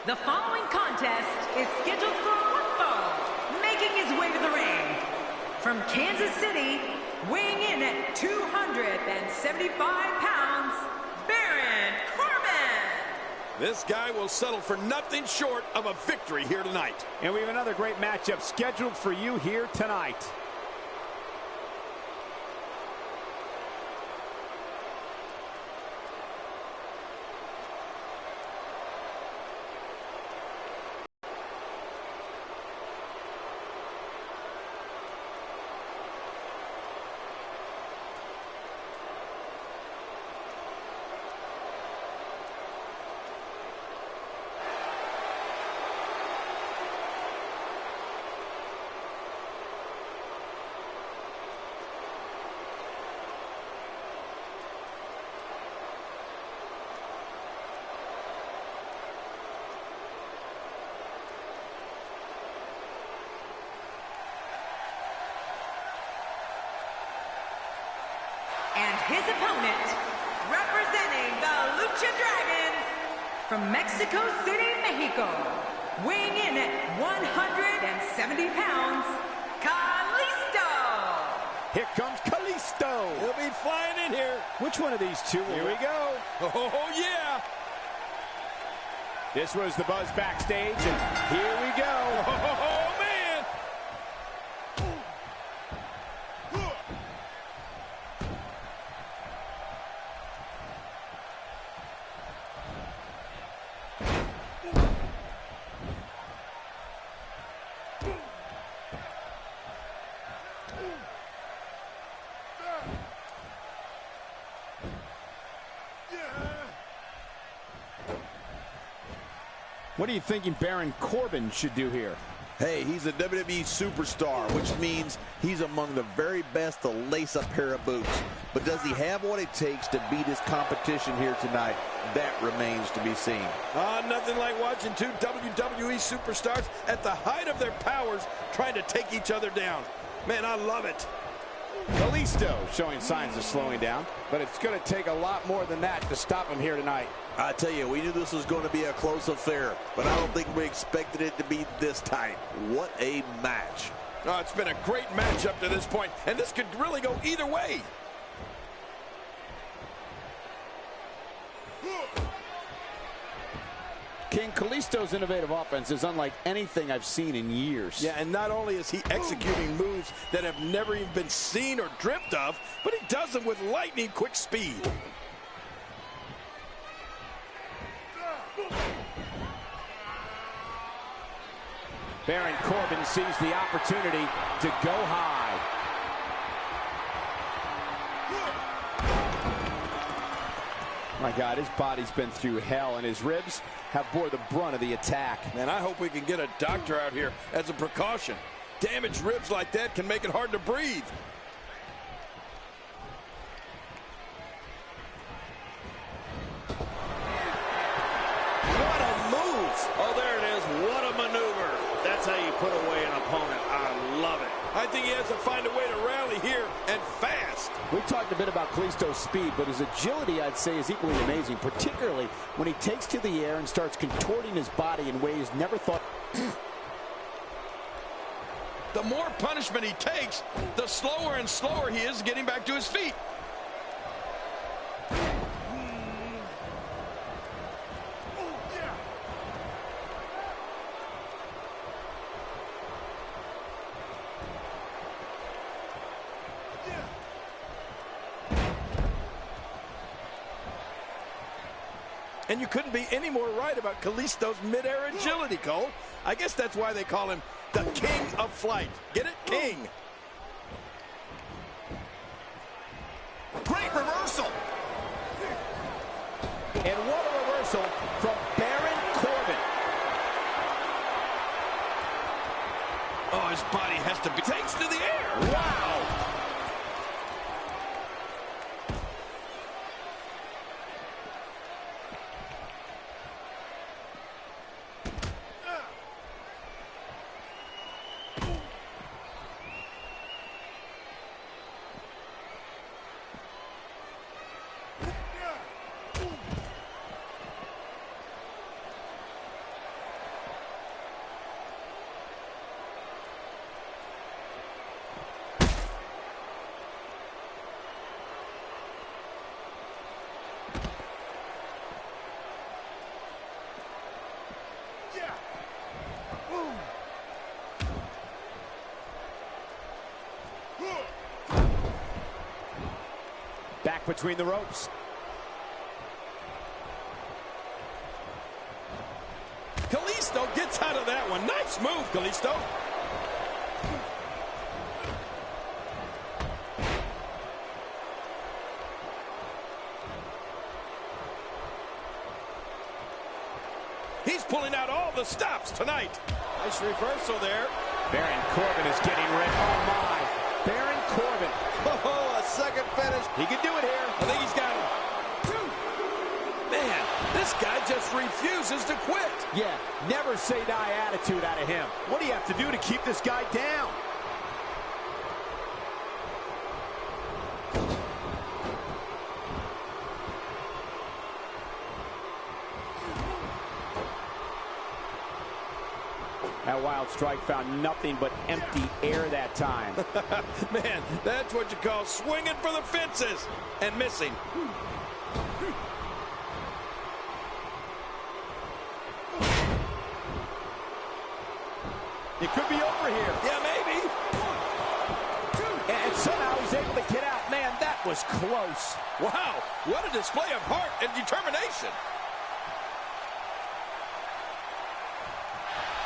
The following contest is scheduled for one fall, making his way to the ring. From Kansas City, weighing in at 275 pounds, Baron Corbin. This guy will settle for nothing short of a victory here tonight. And we have another great matchup scheduled for you here tonight. And his opponent, representing the Lucha Dragons, from Mexico City, Mexico, weighing in at 170 pounds, Kalisto. Here comes Kalisto. He'll be flying in here. Which one of these two? Here we go. Oh, yeah. This was the buzz backstage, and here we go. Oh, man. What are you thinking Baron Corbin should do here? Hey, he's a WWE superstar, which means he's among the very best to lace a pair of boots. But does he have what it takes to beat his competition here tonight? That remains to be seen. Nothing like watching two WWE superstars at the height of their powers trying to take each other down. Man, I love it. Kalisto showing signs of slowing down, but it's going to take a lot more than that to stop him here tonight. I tell you, we knew this was going to be a close affair, but I don't think we expected it to be this tight. What a match. Oh, it's been a great match up to this point, and this could really go either way. King, Kalisto's innovative offense is unlike anything I've seen in years. Yeah, and not only is he executing moves that have never even been seen or dreamt of, but he does them with lightning quick speed. Baron Corbin sees the opportunity to go high. My God, his body's been through hell, and his ribs have bore the brunt of the attack. Man, I hope we can get a doctor out here as a precaution. Damaged ribs like that can make it hard to breathe. What a move! Oh, there it is. What a maneuver. That's how you put away an opponent. I love it. I think he has to find a way to rally here, and fast. We talked a bit about Kalisto's speed, but his agility, I'd say, is equally amazing, particularly when he takes to the air and starts contorting his body in ways never thought. The more punishment he takes, the slower and slower he is getting back to his feet. And you couldn't be any more right about Kalisto's mid-air agility, Cole. I guess that's why they call him the King of Flight. Get it? King. Great reversal. And what a reversal from Baron Corbin. Oh, his body has to be... Takes to the air. Wow. between the ropes. Kalisto gets out of that one. Nice move, Kalisto. He's pulling out all the stops tonight. Nice reversal there. Baron Corbin is getting ready. Oh, my. Baron Corbin. Oh, a second finish. He can do it here. I think he's got him. Man, this guy just refuses to quit. Yeah, never say die attitude out of him. What do you have to do to keep this guy down? That wild strike found nothing but empty air that time. Man, that's what you call swinging for the fences and missing. It could be over here. Yeah, maybe. And somehow he's able to get out. Man, that was close. Wow, what a display of heart and determination.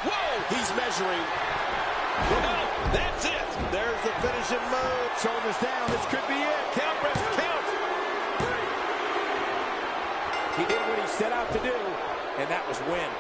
Whoa, he's measuring. Well, that's it. There's the finishing move. Shoulders down. This could be it. Count, ref, count. He did what he set out to do, And that was win.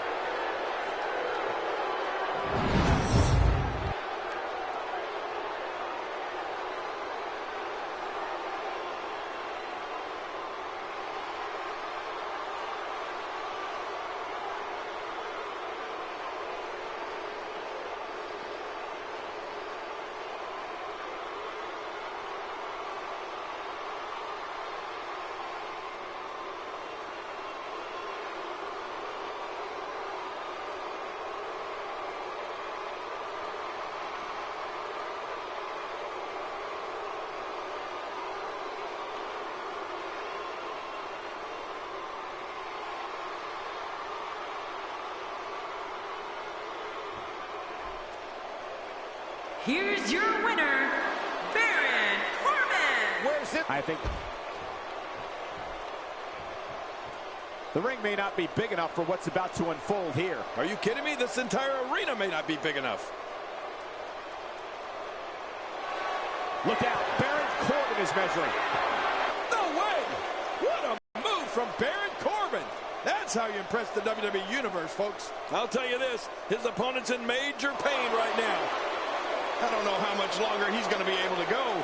Here's your winner, Baron Corbin. Where's it? I think the ring may not be big enough for what's about to unfold here. Are you kidding me? This entire arena may not be big enough. Look out. Baron Corbin is measuring. No way! What a move from Baron Corbin. That's how you impress the WWE Universe, folks. I'll tell you this, his opponent's in major pain right now. I don't know how much longer he's going to be able to go.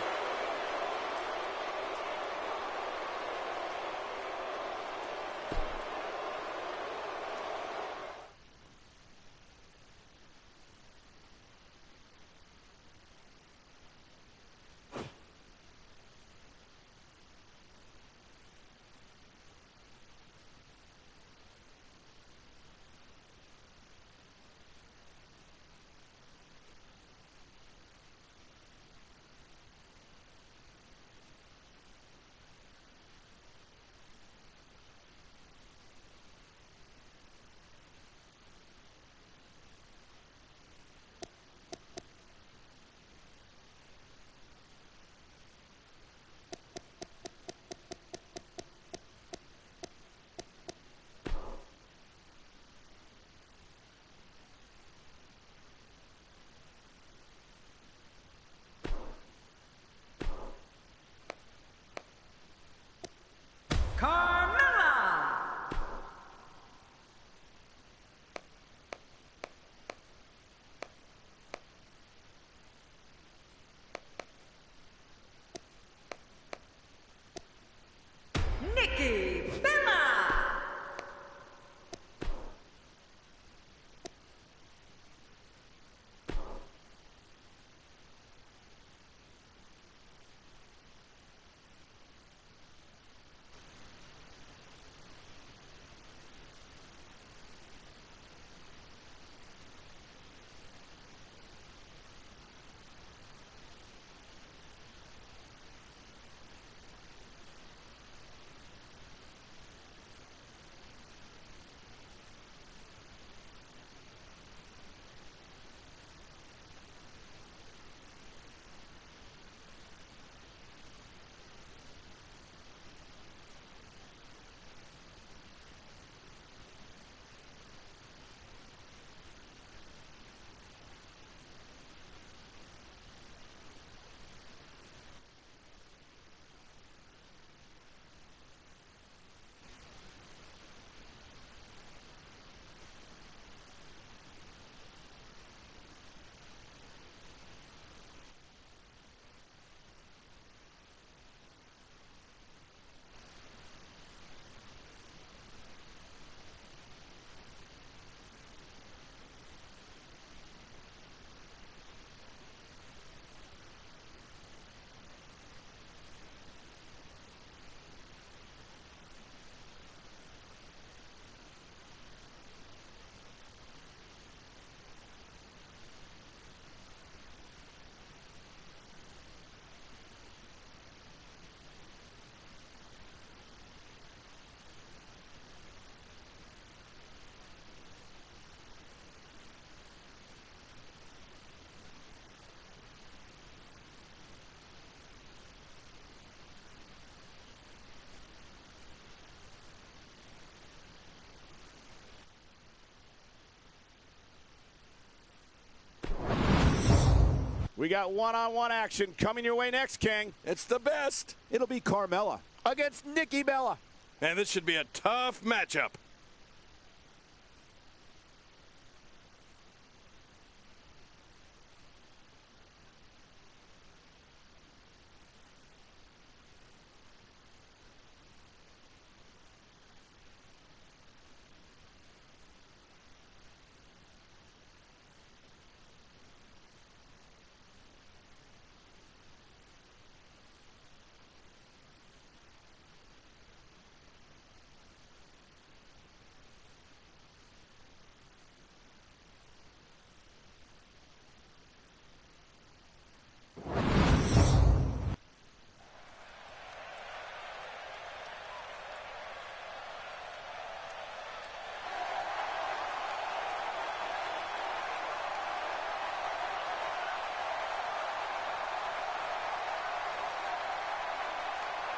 Carmella. Nikki Bella. We got one-on-one action coming your way next, King. It's the best. It'll be Carmella against Nikki Bella. And this should be a tough matchup.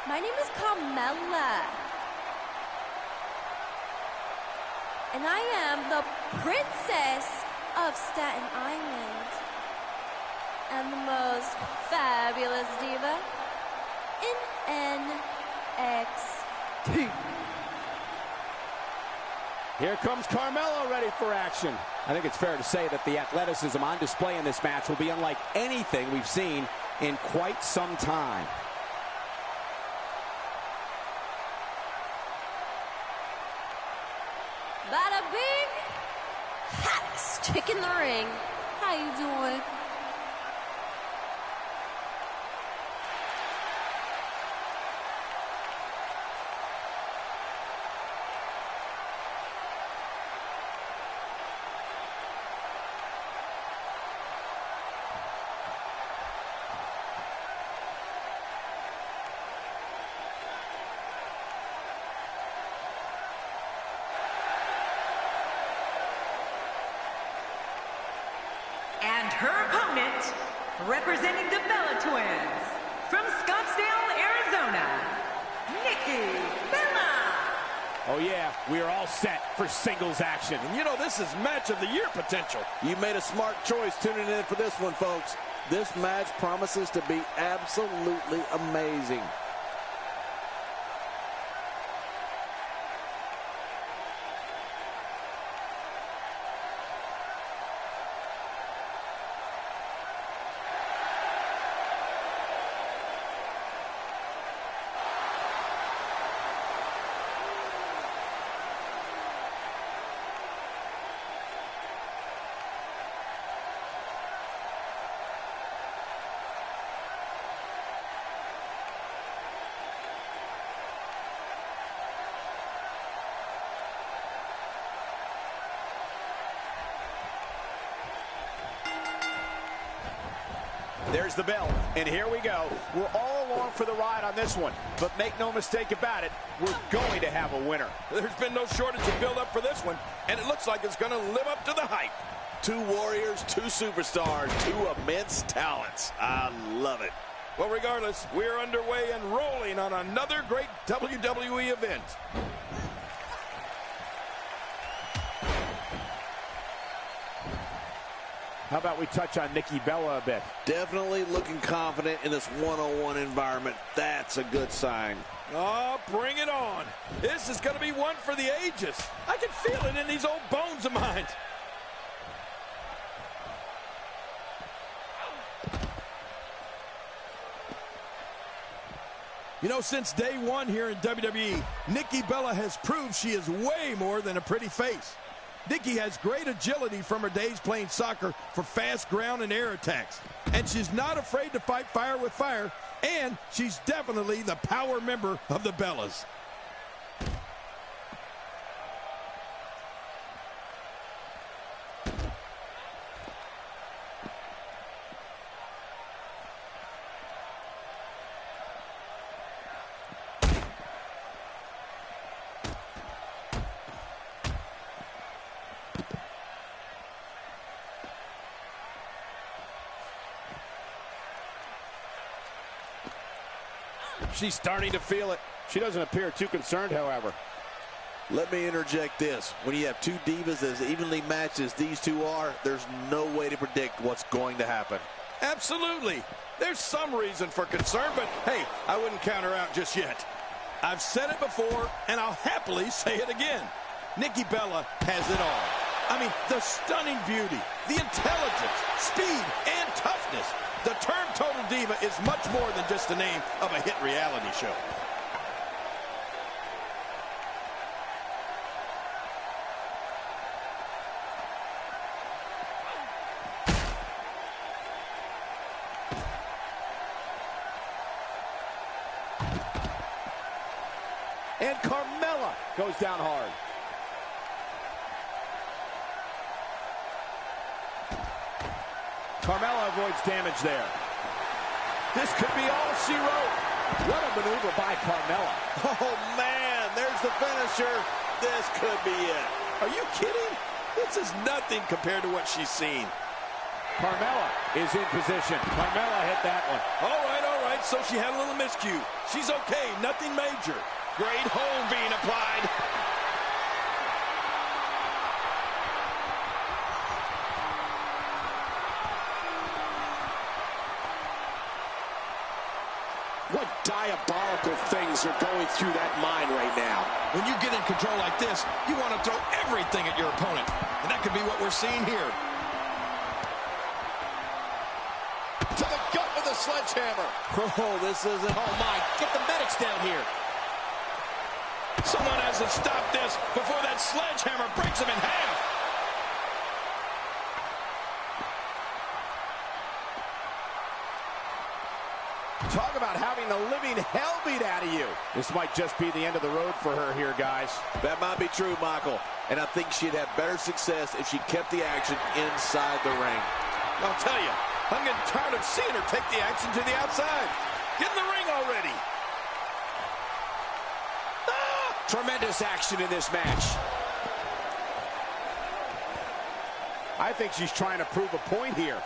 My name is Carmella, and I am the Princess of Staten Island, and the most fabulous diva in NXT. Here comes Carmella, ready for action. I think it's fair to say that the athleticism on display in this match will be unlike anything we've seen in quite some time. Bada bing, hot chick in the ring. How you doing? And her opponent, representing the Bella Twins, from Scottsdale, Arizona, Nikki Bella. Oh yeah, we are all set for singles action. And you know, this is match of the year potential. You made a smart choice tuning in for this one, folks. This match promises to be absolutely amazing. There's the bell, and here we go. We're all along for the ride on this one, but make no mistake about it, we're going to have a winner. There's been no shortage of build-up for this one, and it looks like it's going to live up to the hype. Two warriors, two superstars, two immense talents. I love it. Well, regardless, we're underway and rolling on another great WWE event. How about we touch on Nikki Bella a bit? Definitely looking confident in this one-on-one environment. That's a good sign. Oh, bring it on. This is going to be one for the ages. I can feel it in these old bones of mine. You know, since day one here in WWE, Nikki Bella has proved she is way more than a pretty face. Nikki has great agility from her days playing soccer for fast ground and air attacks. And she's not afraid to fight fire with fire, and she's definitely the power member of the Bellas. She's starting to feel it. She doesn't appear too concerned, however. Let me interject this. When you have two divas as evenly matched as these two are, there's no way to predict what's going to happen. Absolutely. There's some reason for concern, but hey, I wouldn't count her out just yet. I've said it before, and I'll happily say it again. Nikki Bella has it all. I mean, the stunning beauty, the intelligence, speed, and toughness. The term Total Diva is much more than just the name of a hit reality show. And Carmella goes down hard. Carmella avoids damage there. This could be all she wrote. What a maneuver by Carmella. Oh, man, there's the finisher. This could be it. Are you kidding? This is nothing compared to what she's seen. Carmella is in position. Carmella hit that one. All right, so she had a little miscue. She's okay, nothing major. Great hold being applied. What diabolical things are going through that mind right now? When you get in control like this, you want to throw everything at your opponent. And that could be what we're seeing here. To the gut with a sledgehammer. Oh, this isn't... Oh, my. Get the medics down here. Someone has to stop this before that sledgehammer breaks him in half. Talk about having the living hell beat out of you. This might just be the end of the road for her here, guys. That might be true, Michael. And I think she'd have better success if she kept the action inside the ring. I'll tell you, I'm getting tired of seeing her take the action to the outside. Get in the ring already. Tremendous action in this match. I think she's trying to prove a point here.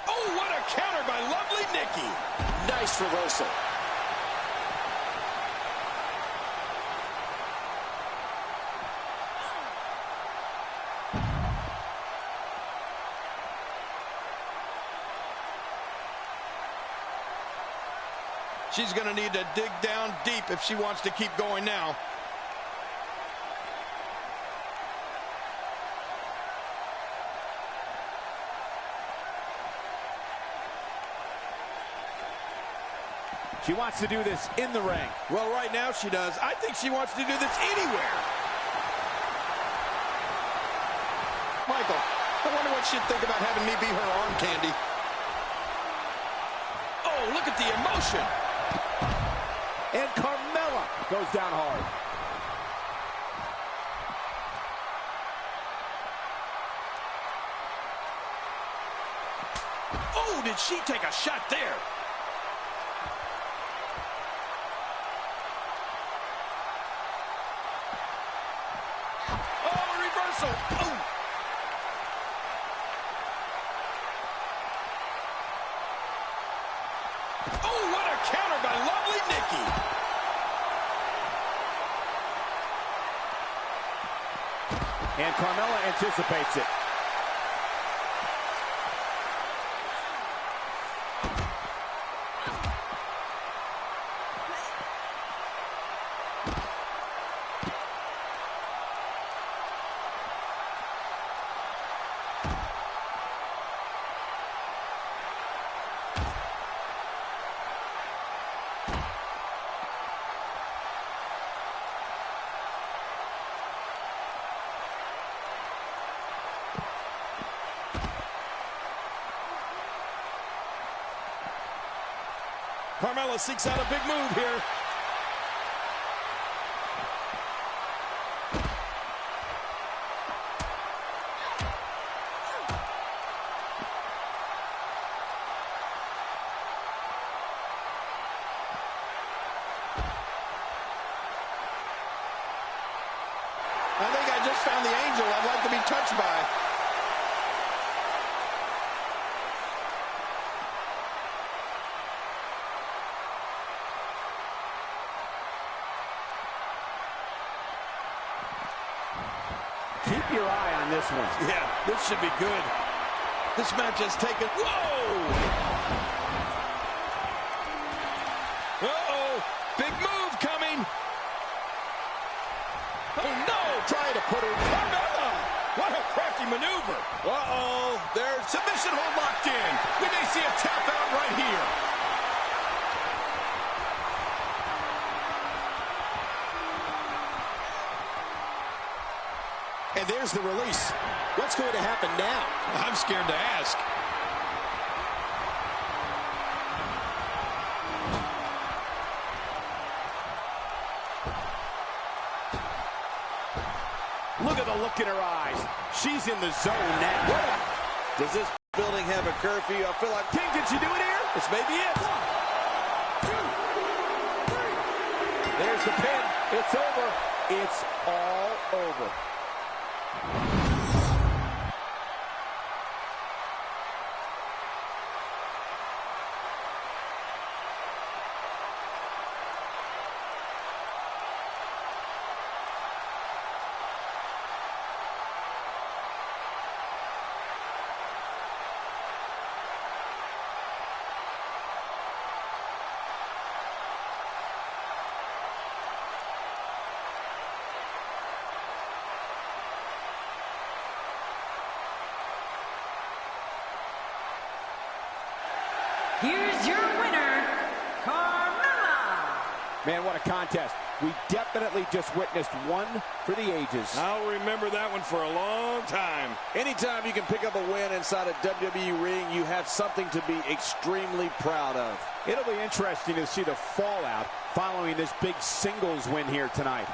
Oh, what a counter by lovely Nikki. Nice reversal. She's going to need to dig down deep if she wants to keep going now. She wants to do this in the ring. Well, right now she does. I think she wants to do this anywhere. Michael, I wonder what she'd think about having me be her arm candy. Oh, look at the emotion. And Carmella goes down hard. Oh, did she take a shot there? Oh, reversal. Oh. Oh, what a counter by lovely Nikki. And Carmella anticipates it. Carmella seeks out a big move here. I think I just found the angel I'd like to be touched by. your eye on this one. Yeah, this should be good. This match has taken... Whoa! Uh-oh! Big move coming! Oh, no! Trying to put her... Carmella! What a crafty maneuver! Uh-oh, there's submission hold locked in. We may see a tap out right here. And there's the release. What's going to happen now? I'm scared to ask. Look at the look in her eyes. She's in the zone now. Does this building have a curfew? I feel like... King, can she do it here? This may be it. There's the pin. It's over. It's all over. Here's your winner, Carmella. Man, what a contest. We definitely just witnessed one for the ages. I'll remember that one for a long time. Anytime you can pick up a win inside a WWE ring, you have something to be extremely proud of. It'll be interesting to see the fallout following this big singles win here tonight.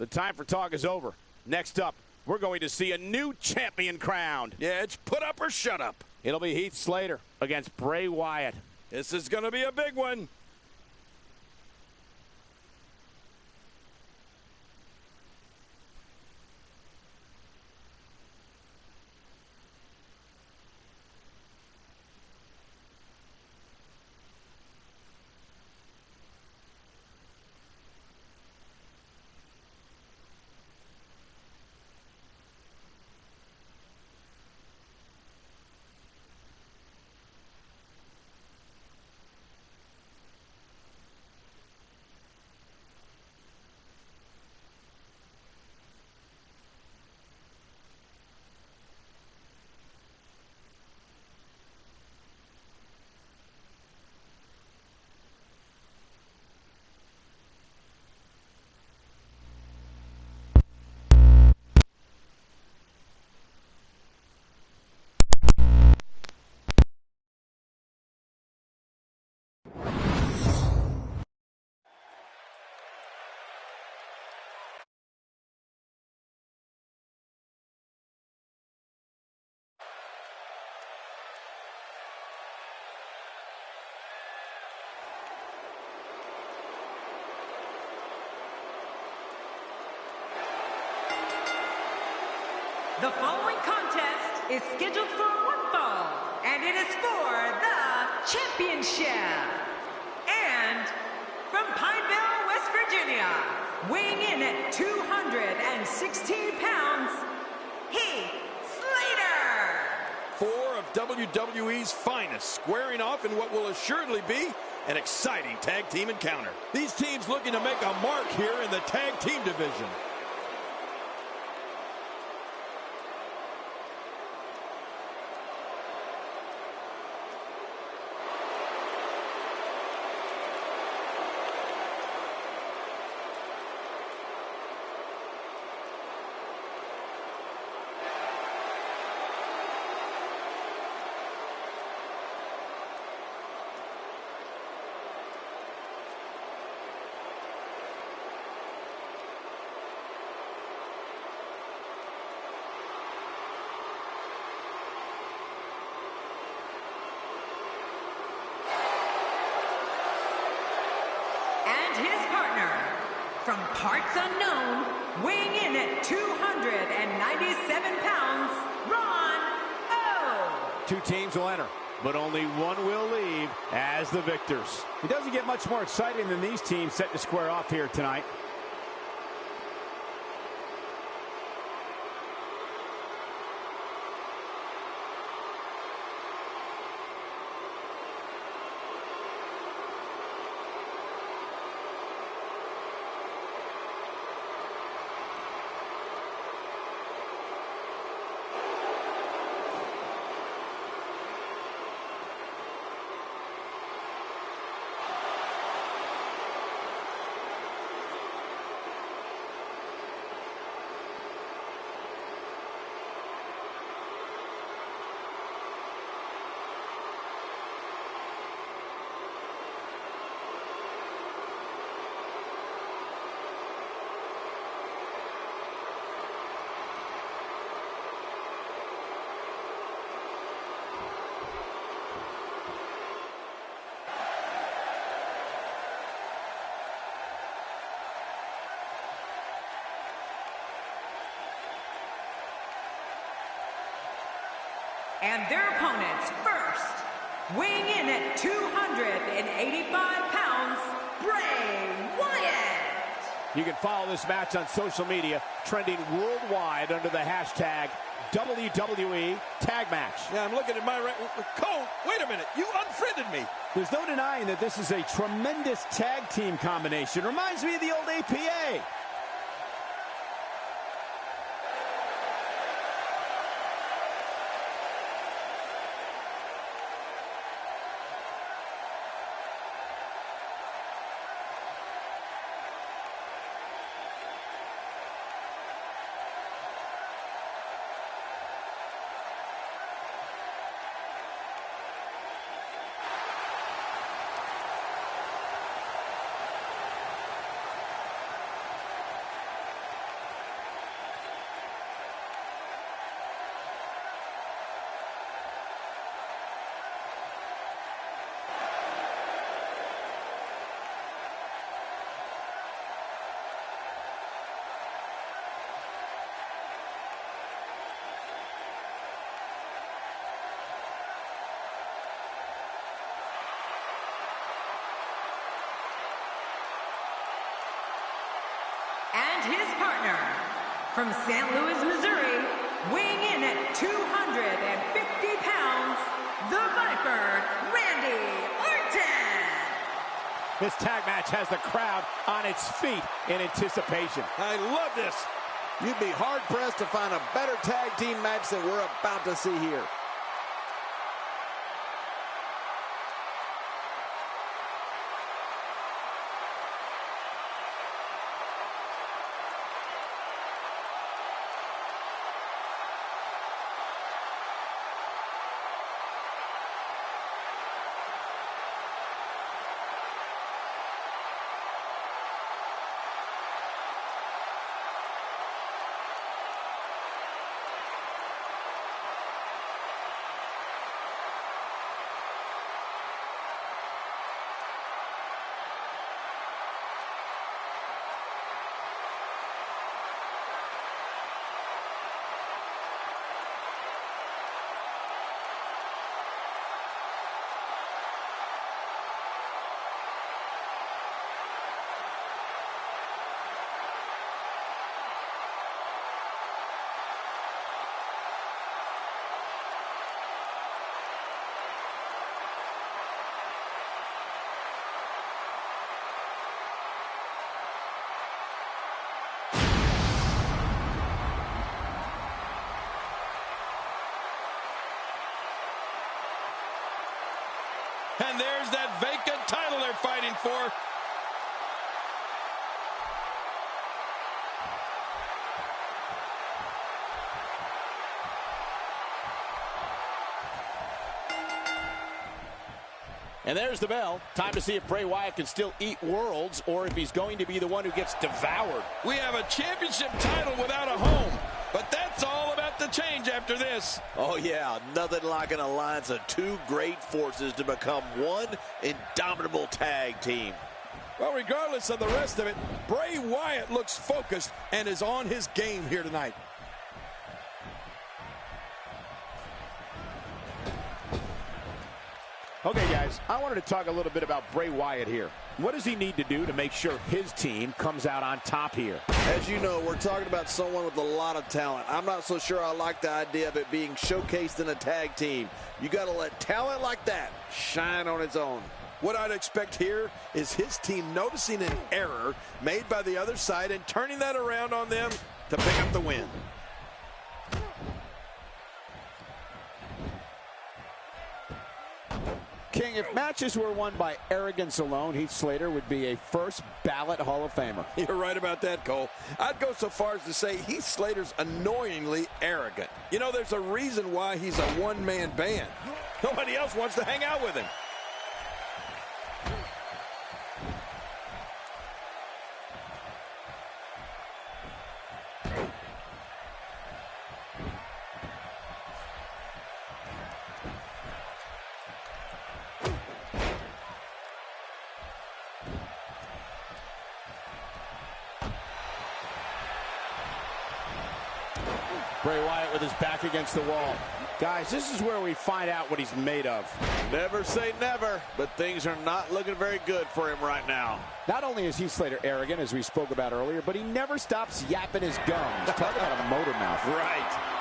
The time for talk is over. Next up, we're going to see a new champion crowned. Yeah, it's put up or shut up. It'll be Heath Slater against Bray Wyatt. This is going to be a big one. The following contest is scheduled for one fall, and it is for the championship. And from Pineville, West Virginia, weighing in at 216 pounds, Heath Slater. Four of WWE's finest squaring off in what will assuredly be an exciting tag team encounter. These teams looking to make a mark here in the tag team division. And his partner, from parts unknown, weighing in at 297 pounds, Ron O. Two teams will enter, but only one will leave as the victors. It doesn't get much more exciting than these teams set to square off here tonight. And their opponents, first, weighing in at 285 pounds, Bray Wyatt. You can follow this match on social media, trending worldwide under the hashtag WWE Tag Match. Yeah, I'm looking at my right. Cole, wait a minute. You unfriended me. There's no denying that this is a tremendous tag team combination. Reminds me of the old APA. And his partner, from St. Louis, Missouri, weighing in at 250 pounds, the Viper, Randy Orton. This tag match has the crowd on its feet in anticipation. I love this. You'd be hard-pressed to find a better tag team match than we're about to see here. And there's that vacant title they're fighting for. And there's the bell. Time to see if Bray Wyatt can still eat worlds or if he's going to be the one who gets devoured. We have a championship title without a home, but that's all about to change after this. Oh, yeah, nothing like an alliance of two great forces to become one indomitable tag team. Well, regardless of the rest of it, Bray Wyatt looks focused and is on his game here tonight. Okay, guys, I wanted to talk a little bit about Bray Wyatt here. What does he need to do to make sure his team comes out on top here? As you know, we're talking about someone with a lot of talent. I'm not so sure I like the idea of it being showcased in a tag team. You got to let talent like that shine on its own. What I'd expect here is his team noticing an error made by the other side and turning that around on them to pick up the win. King, if matches were won by arrogance alone, Heath Slater would be a first ballot Hall of Famer. You're right about that, Cole. I'd go so far as to say Heath Slater's annoyingly arrogant. You know, there's a reason why he's a one-man band. Nobody else wants to hang out with him. Bray Wyatt with his back against the wall. Guys, this is where we find out what he's made of. Never say never, but things are not looking very good for him right now. Not only is Heath Slater arrogant, as we spoke about earlier, but he never stops yapping his gums. Talk about a motor mouth. Right.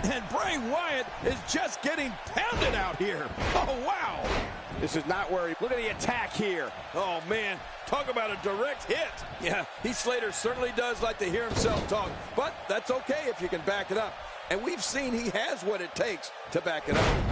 And Bray Wyatt is just getting pounded out here. Oh, wow. This is not where he... Look at the attack here. Oh, man. Talk about a direct hit. Yeah, Heath Slater certainly does like to hear himself talk, but that's okay if you can back it up. And we've seen he has what it takes to back it up.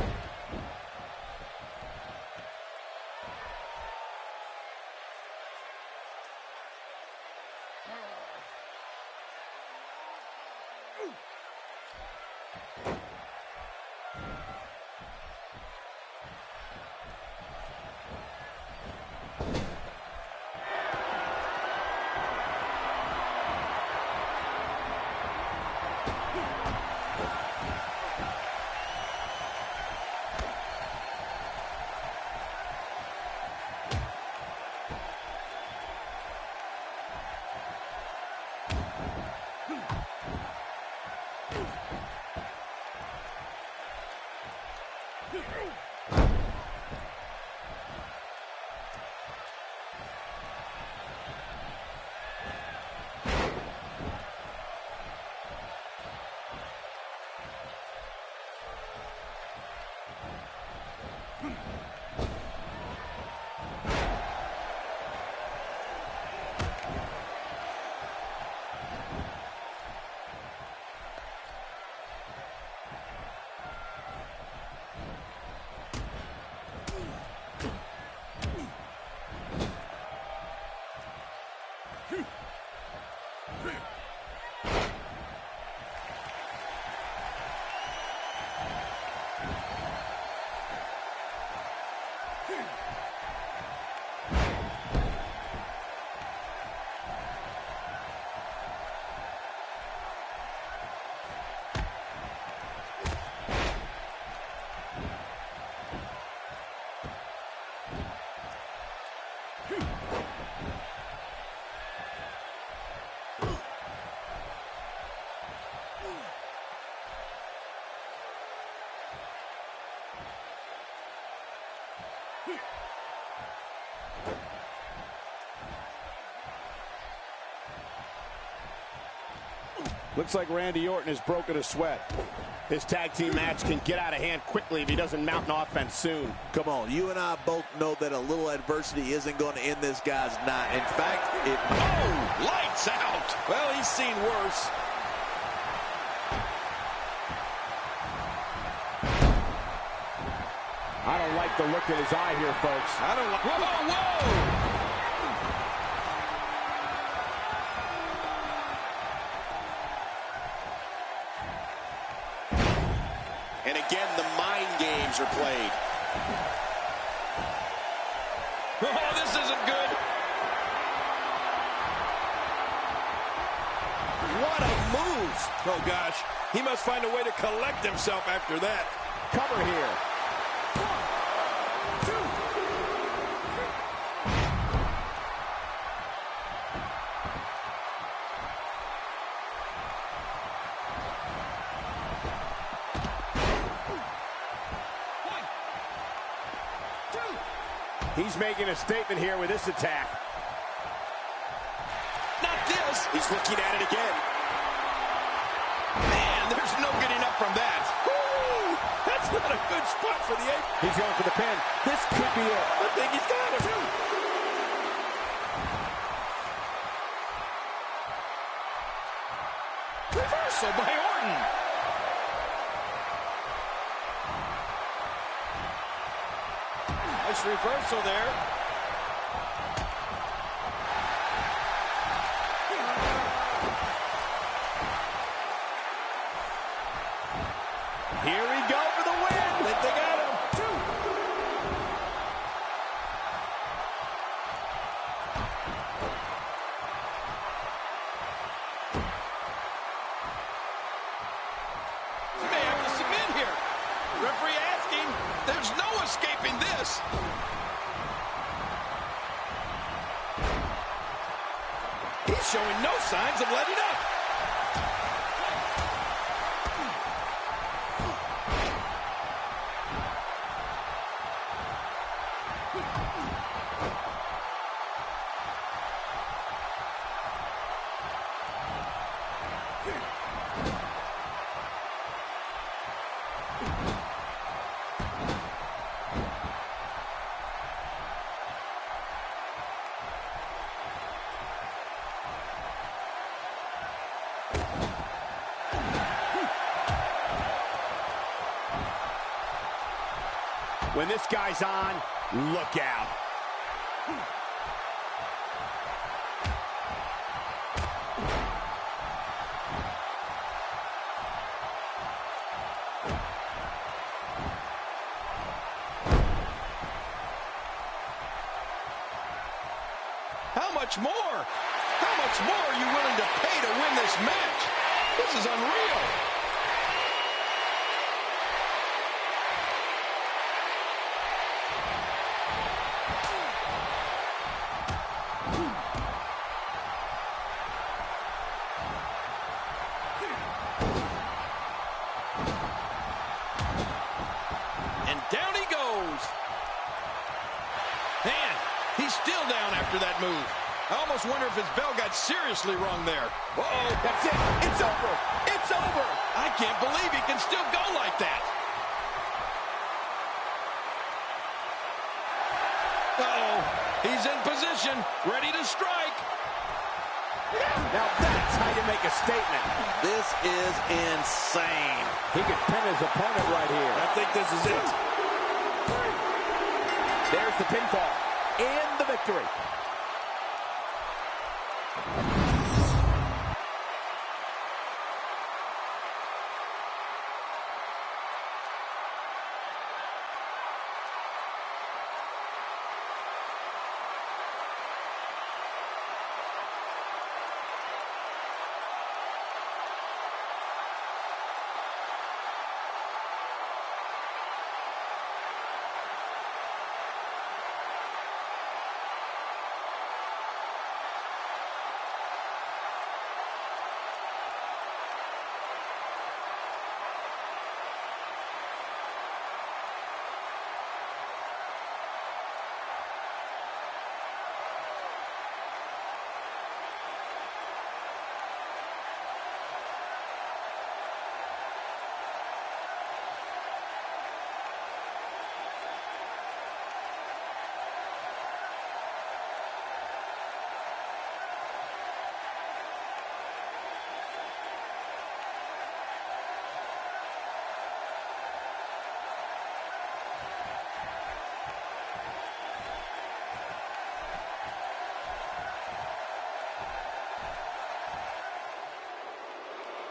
Looks like Randy Orton has broken a sweat. This tag team match can get out of hand quickly if he doesn't mount an offense soon. Come on, you and I both know that a little adversity isn't going to end this guy's night. In fact, it... Oh, lights out. Well, he's seen worse. I don't like the look in his eye here, folks. I don't like... Whoa, whoa! And again, the mind games are played. Oh, this isn't good. What a move! Oh, gosh. He must find a way to collect himself after that. Cover here. He's making a statement here with this attack. Not this! He's looking at it again. Man, there's no getting up from that. Woo! That's not a good spot for the ape. He's going for the pin. This could be it. I think he's got him. Reversal by Orton. Nice reversal there. Here we go for the win. I think they got him. He may have to submit here. Referee asking. There's no escaping this. He's showing no signs of letting up. When this guy's on, look out. How much more? How much more are you willing to pay to win this match? This is unreal. that move. I almost wonder if his bell got seriously wrong there. Uh-oh. That's it. It's over. It's over. I can't believe he can still go like that. Uh-oh. He's in position, ready to strike. Now that's how you make a statement. This is insane. He could pin his opponent right here. I think this is it. There's the pinfall and the victory.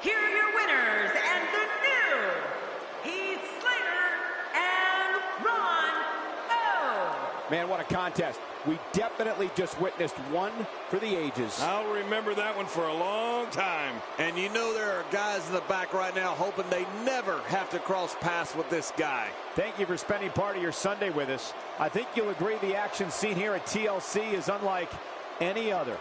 Here are your winners and the new Heath Slater and Ron O. Man, what a contest. We definitely just witnessed one for the ages. I'll remember that one for a long time. And you know there are guys in the back right now hoping they never have to cross paths with this guy. Thank you for spending part of your Sunday with us. I think you'll agree the action seen here at TLC is unlike any other.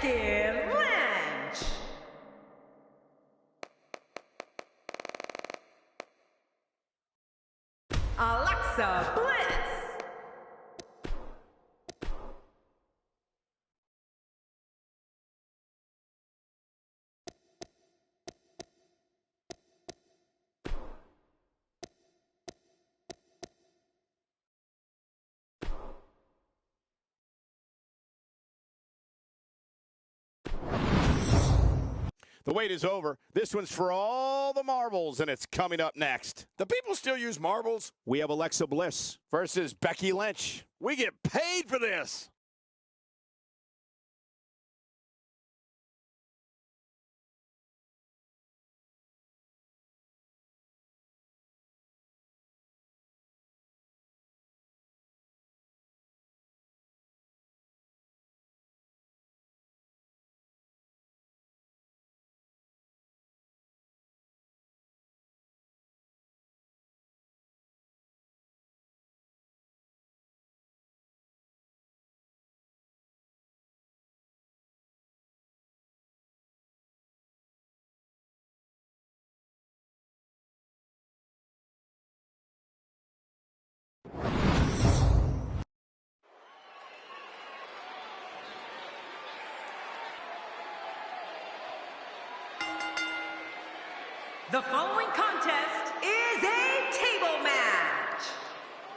Lynch. Alexa Bliss. The wait is over. This one's for all the marbles, and it's coming up next. Do people still use marbles? We have Alexa Bliss versus Becky Lynch. We get paid for this. The following contest is a table match.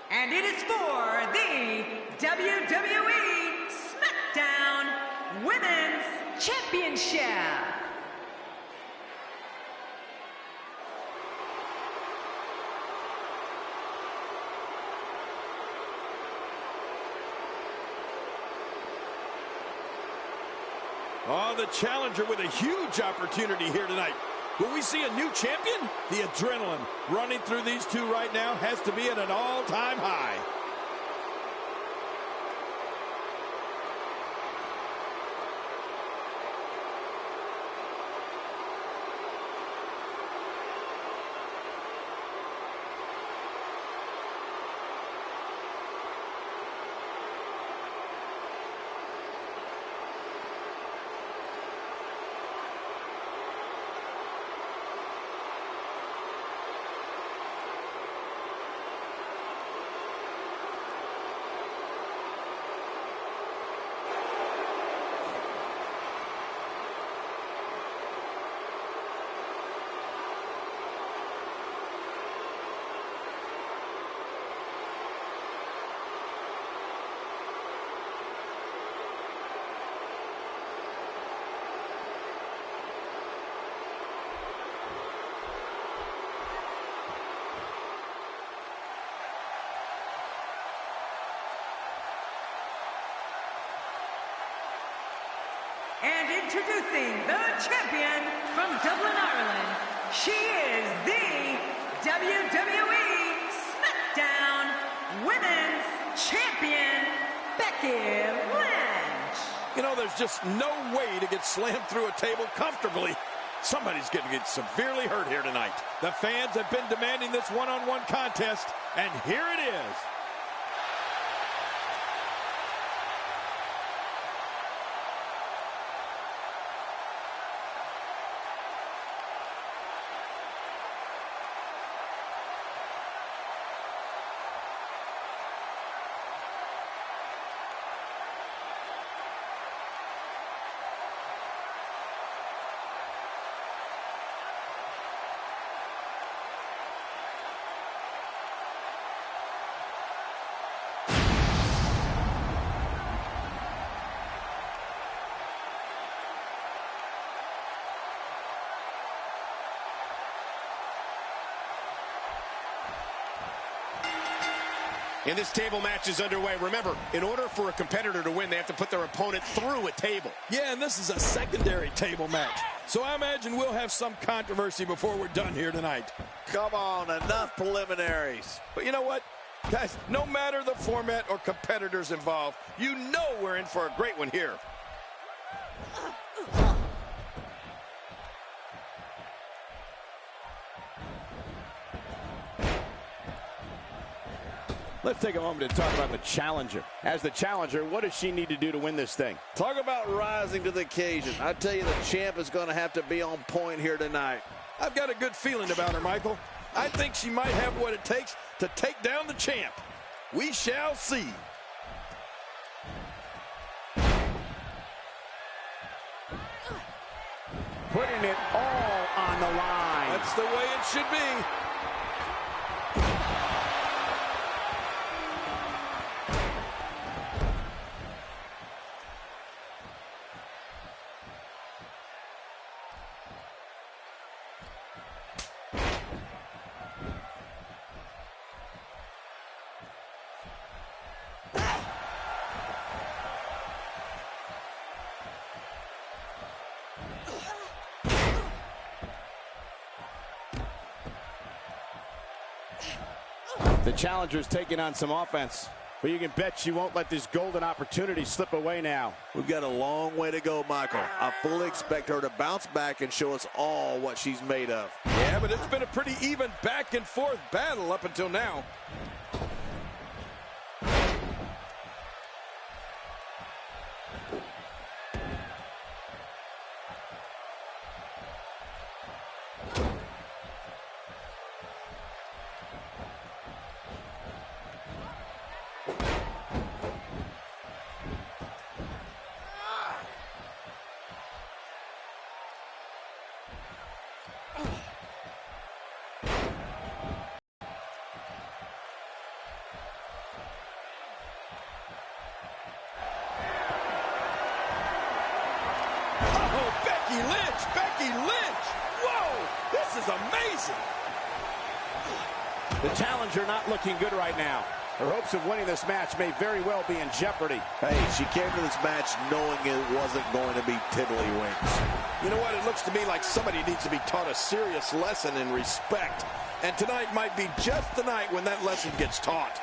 And it is for the WWE SmackDown Women's Championship. Oh, the challenger with a huge opportunity here tonight. Will we see a new champion? The adrenaline running through these two right now has to be at an all-time high. And introducing the champion from Dublin, Ireland, she is the WWE SmackDown Women's Champion, Becky Lynch. You know, there's just no way to get slammed through a table comfortably. Somebody's going to get severely hurt here tonight. The fans have been demanding this one-on-one contest, and here it is. And this table match is underway. Remember, in order for a competitor to win, they have to put their opponent through a table. Yeah, and this is a secondary table match. So I imagine we'll have some controversy before we're done here tonight. Come on, enough preliminaries. But you know what? Guys, no matter the format or competitors involved, you know we're in for a great one here. Let's take a moment to talk about the challenger. As the challenger, what does she need to do to win this thing? Talk about rising to the occasion. I tell you, the champ is going to have to be on point here tonight. I've got a good feeling about her, Michael. I think she might have what it takes to take down the champ. We shall see. Putting it all on the line. That's the way it should be. The challenger's taking on some offense, but you can bet she won't let this golden opportunity slip away now. We've got a long way to go, Michael. I fully expect her to bounce back and show us all what she's made of. Yeah, but it's been a pretty even back and forth battle up until now. amazing. The challenger not looking good right now. Her hopes of winning this match may very well be in jeopardy. Hey, she came to this match knowing it wasn't going to be tiddlywinks. You know what? It looks to me like somebody needs to be taught a serious lesson in respect. And tonight might be just the night when that lesson gets taught.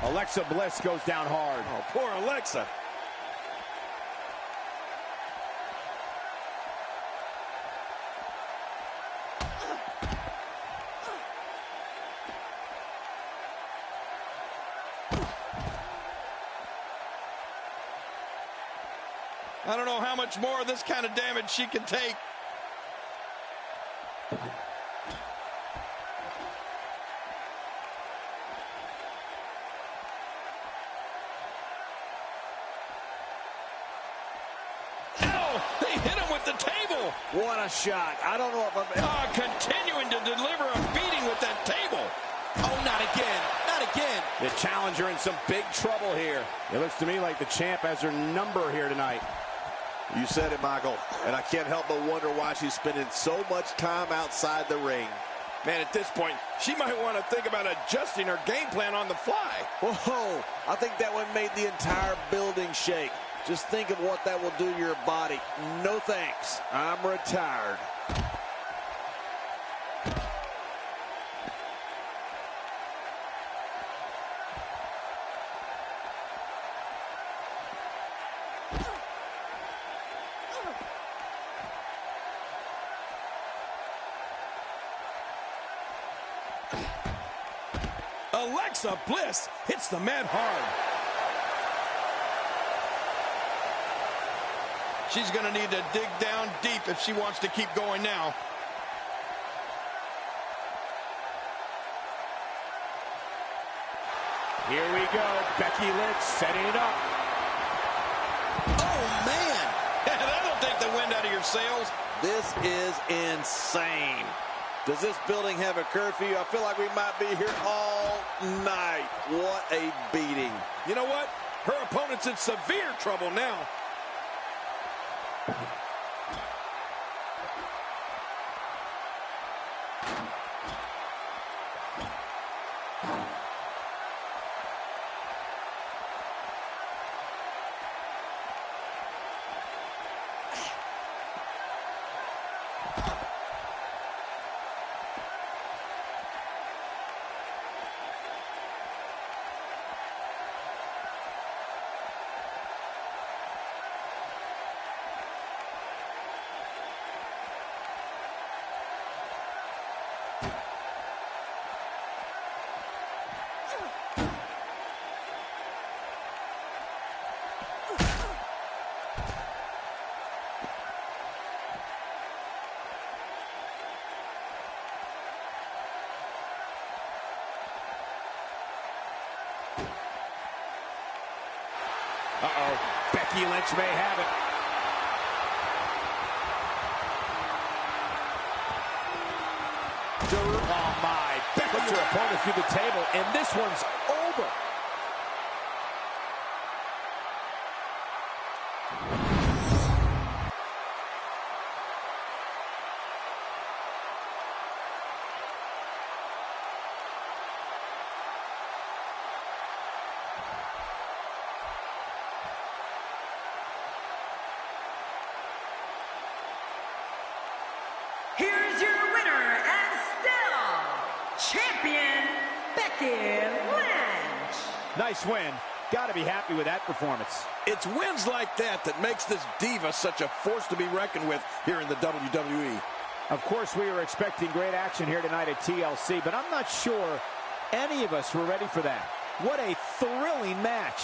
Alexa Bliss goes down hard. Oh, poor Alexa. I don't know how much more of this kind of damage she can take. They hit him with the table. What a shot. I don't know if I'm... Continuing to deliver a beating with that table. Oh, not again. Not again. The challenger in some big trouble here. It looks to me like the champ has her number here tonight. You said it, Michael. And I can't help but wonder why she's spending so much time outside the ring. Man, at this point, she might want to think about adjusting her game plan on the fly. Whoa, I think that one made the entire building shake. Just think of what that will do to your body. No thanks. I'm retired. Alexa Bliss hits the mat hard. She's going to need to dig down deep if she wants to keep going now. Here we go. Becky Lynch setting it up. Oh, man. That'll take the wind out of your sails. This is insane. Does this building have a curfew? I feel like we might be here all night. What a beating. You know what? Her opponent's in severe trouble now. Uh-oh. Becky Lynch may have it. Oh, my. Becky puts her opponent through the table, and this one's over. Here's your winner and still champion, Becky Lynch. Nice win. Got to be happy with that performance. It's wins like that that makes this diva such a force to be reckoned with here in the WWE. Of course, we were expecting great action here tonight at TLC, but I'm not sure any of us were ready for that. What a thrilling match.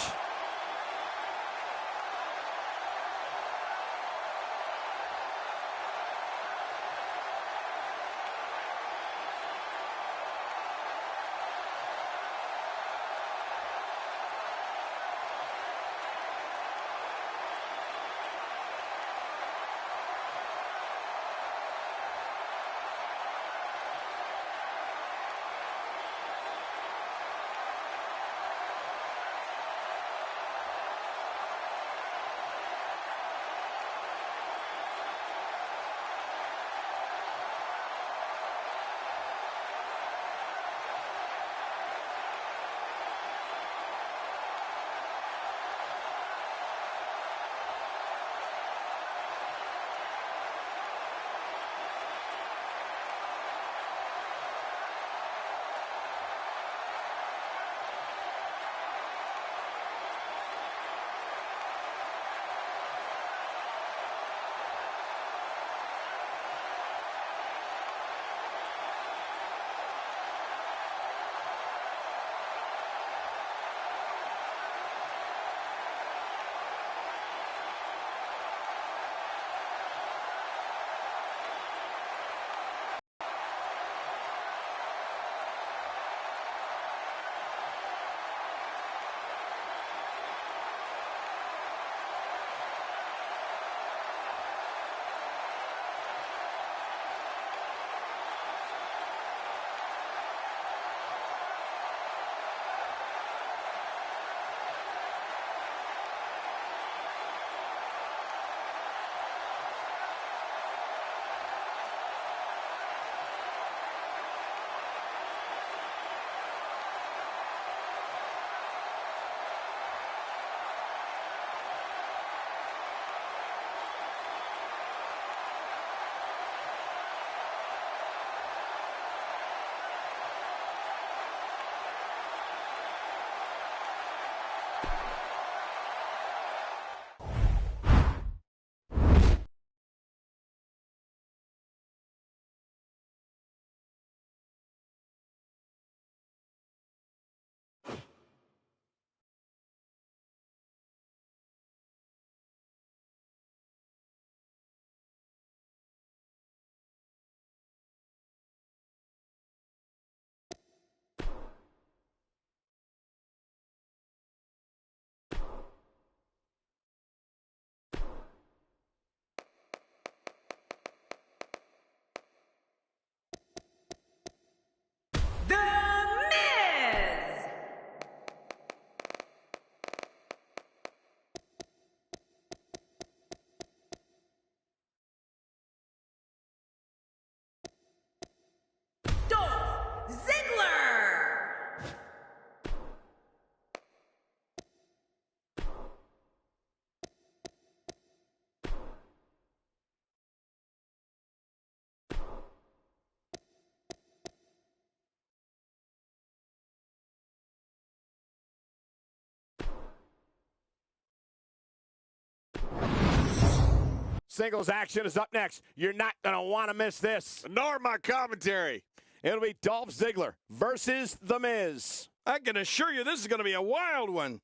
singles action is up next. You're not going to want to miss this. Nor my commentary. It'll be Dolph Ziggler versus The Miz. I can assure you this is going to be a wild one.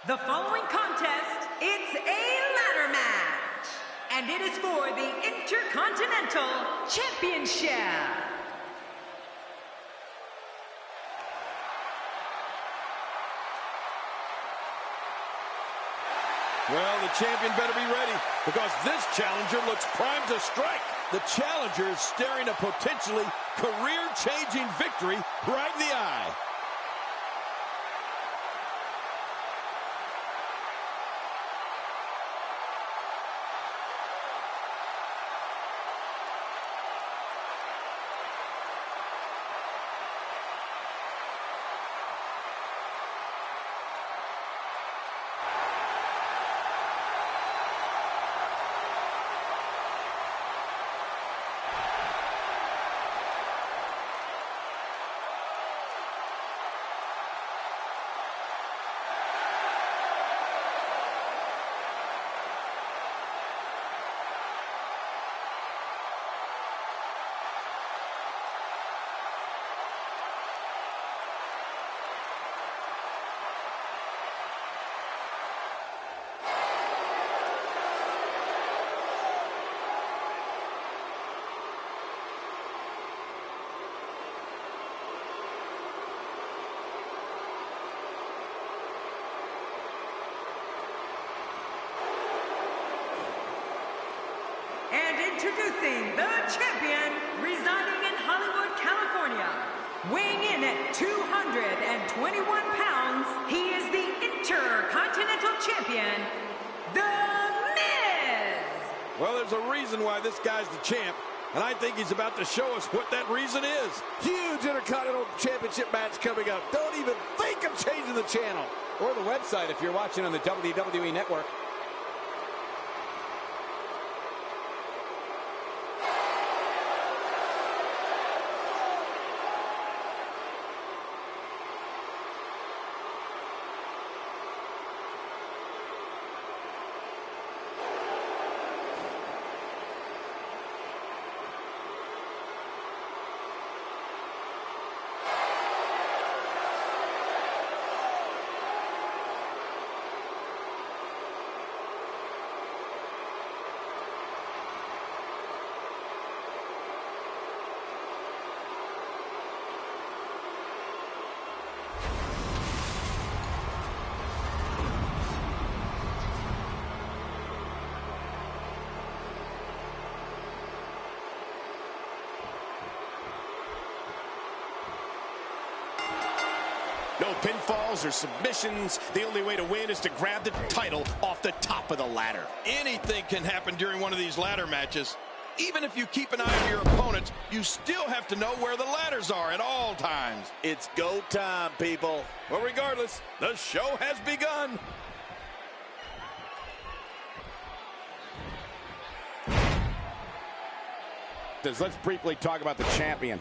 The following contest, it's a ladder match, and it is for the Intercontinental Championship. Well, the champion better be ready, because this challenger looks primed to strike. The challenger is staring a potentially career-changing victory right in the eye. And introducing the champion, residing in Hollywood, California, weighing in at 221 pounds, he is the Intercontinental Champion, The Miz! Well, there's a reason why this guy's the champ, and I think he's about to show us what that reason is. Huge Intercontinental Championship match coming up. Don't even think of changing the channel. Or the website if you're watching on the WWE Network. No pinfalls or submissions. The only way to win is to grab the title off the top of the ladder. Anything can happen during one of these ladder matches. Even if you keep an eye on your opponents, you still have to know where the ladders are at all times. It's go time, people. Well, regardless, the show has begun. Let's briefly talk about the champion.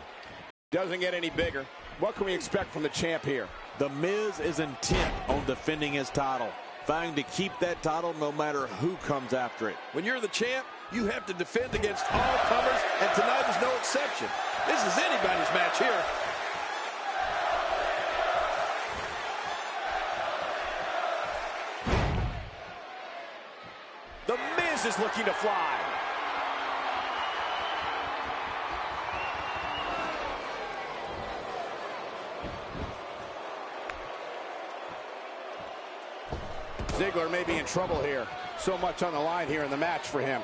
Doesn't get any bigger. What can we expect from the champ here? The Miz is intent on defending his title, vying to keep that title no matter who comes after it. When you're the champ, you have to defend against all comers, and tonight is no exception. This is anybody's match here. The Miz is looking to fly. Ziggler may be in trouble here. So much on the line here in the match for him.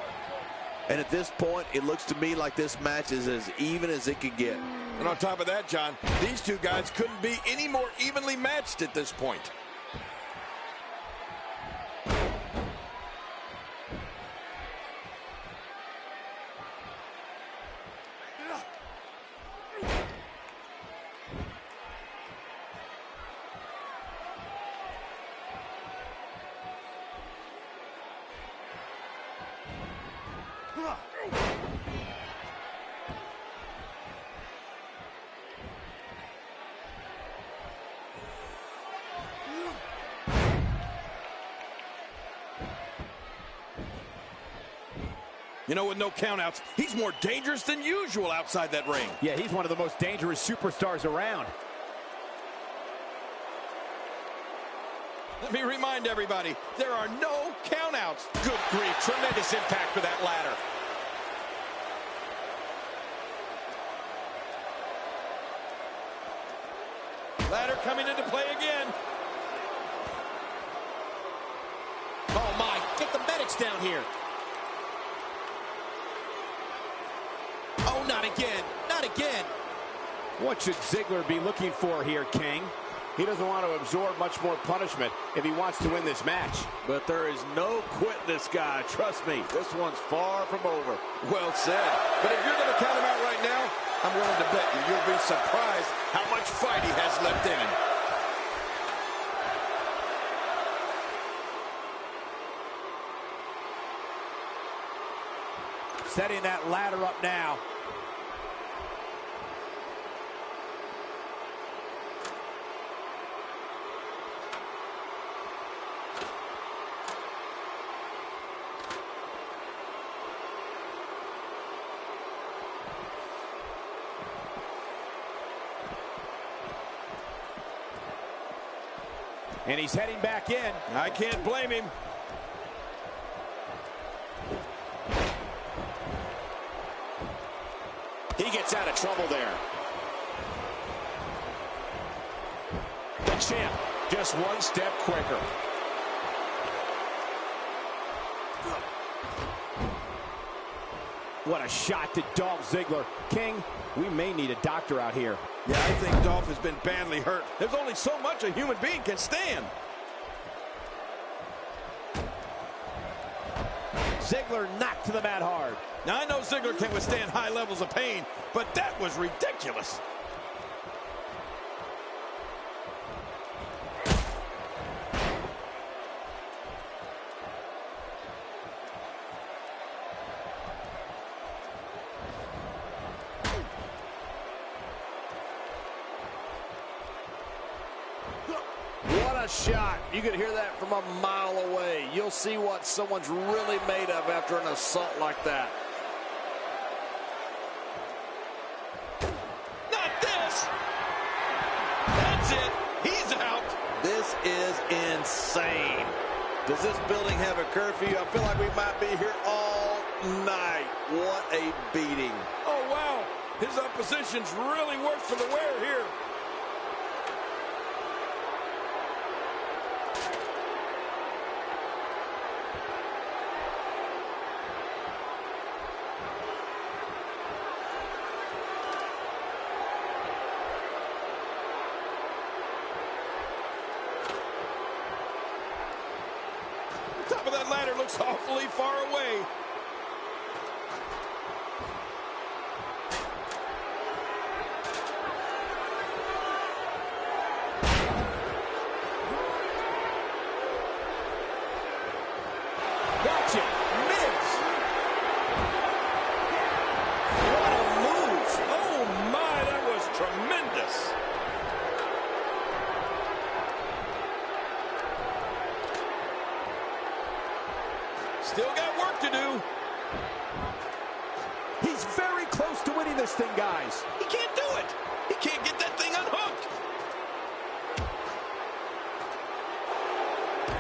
And at this point, it looks to me like this match is as even as it could get. And on top of that, John, these two guys couldn't be any more evenly matched at this point. You know, with no countouts, he's more dangerous than usual outside that ring. Yeah, he's one of the most dangerous superstars around. Let me remind everybody, there are no countouts. Good grief, tremendous impact with that ladder. Ladder coming into play again. Oh my, get the medics down here. Oh, not again, not again. What should Ziggler be looking for here, King? He doesn't want to absorb much more punishment if he wants to win this match. But there is no quitting this guy. Trust me, this one's far from over. Well said. But if you're going to count him out right now, I'm willing to bet you'll be surprised how much fight he has left in him. Setting that ladder up now. And he's heading back in. I can't blame him. He gets out of trouble there. The champ, just one step quicker. What a shot to Dolph Ziggler. King, we may need a doctor out here. Yeah, I think Dolph has been badly hurt. There's only so much a human being can stand. Ziggler knocked to the mat hard. Now, I know Ziggler can withstand high levels of pain, but that was ridiculous. What a shot. You could hear that from a mile away. You'll see what someone's really made of after an assault like that. Not this! That's it! He's out! This is insane. Does this building have a curfew? I feel like we might be here all night. What a beating. Oh, wow! His opposition's really worked for the wear here. The top of that ladder looks awfully far away. Watch it. Miz. What a move! Oh my, that was tremendous. Still got work to do. He's very close to winning this thing, guys. He can't do it. He can't get that thing unhooked.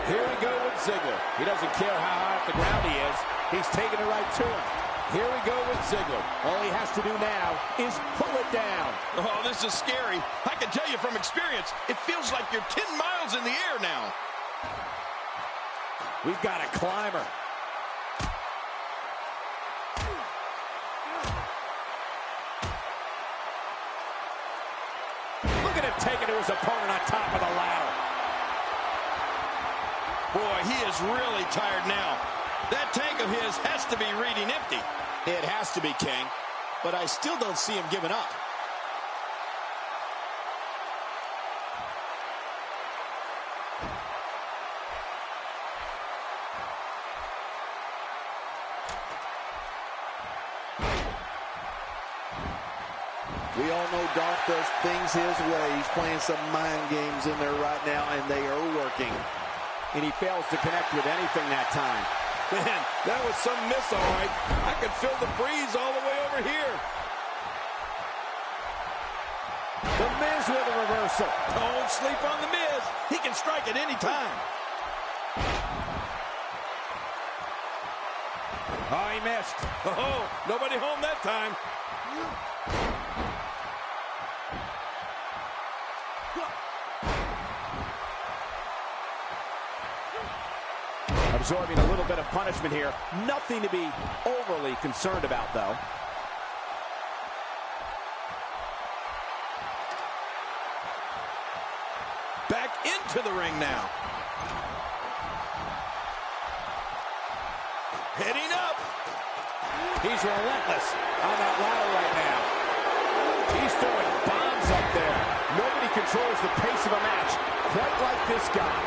Here we go with Ziggler. He doesn't care how high off the ground he is. He's taking it right to him. Here we go with Ziggler. All he has to do now is pull it down. Oh, this is scary. I can tell you from experience, it feels like you're 10 miles in the air now. We've got a climber. Look at him taking to his opponent on top of the ladder. Boy, he is really tired now. That tank of his has to be reading empty. It has to be, King, but I still don't see him giving up. We all know Dolph does things his way. He's playing some mind games in there right now, and they are working. And he fails to connect with anything that time. Man, that was some miss, all right. I could feel the breeze all the way over here. The Miz with a reversal. Don't sleep on the Miz. He can strike at any time. Oh, he missed. Oh, nobody home that time. Absorbing a little bit of punishment here. Nothing to be overly concerned about, though. Back into the ring now. Heading up. He's relentless on that ladder right now. He's throwing bombs up there. Nobody controls the pace of a match quite like this guy.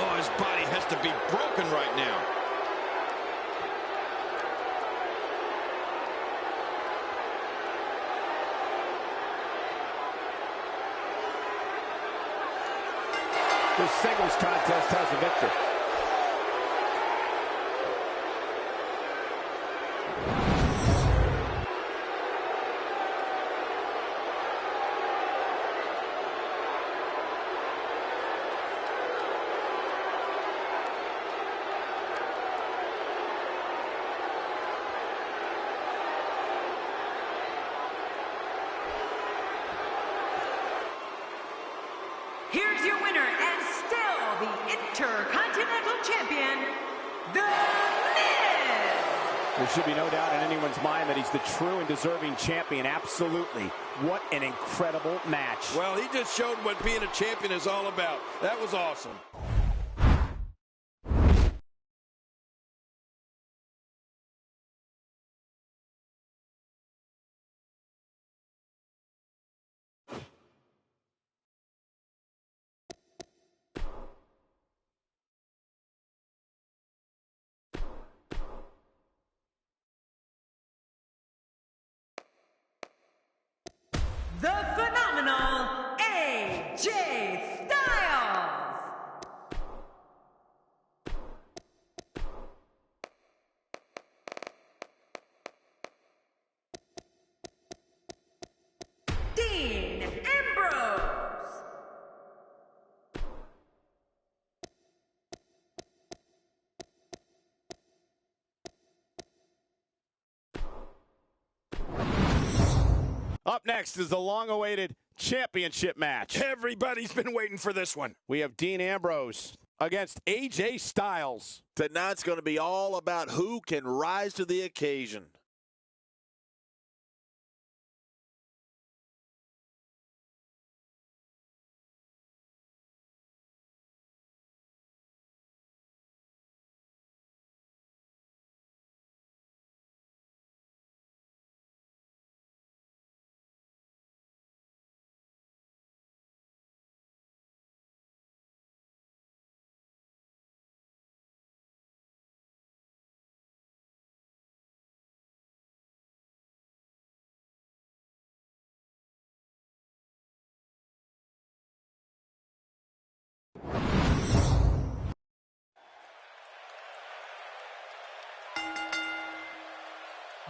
Oh, his body has to be broken right now. This singles contest has a victor. Here's your winner and still the Intercontinental Champion, The Miz. There should be no doubt in anyone's mind that he's the true and deserving champion. Absolutely. What an incredible match. Well, he just showed what being a champion is all about. That was awesome. The phenomenal AJ Styles. Dean Ambrose. Up next is the long-awaited championship match. Everybody's been waiting for this one. We have Dean Ambrose against AJ Styles. Tonight's going to be all about who can rise to the occasion.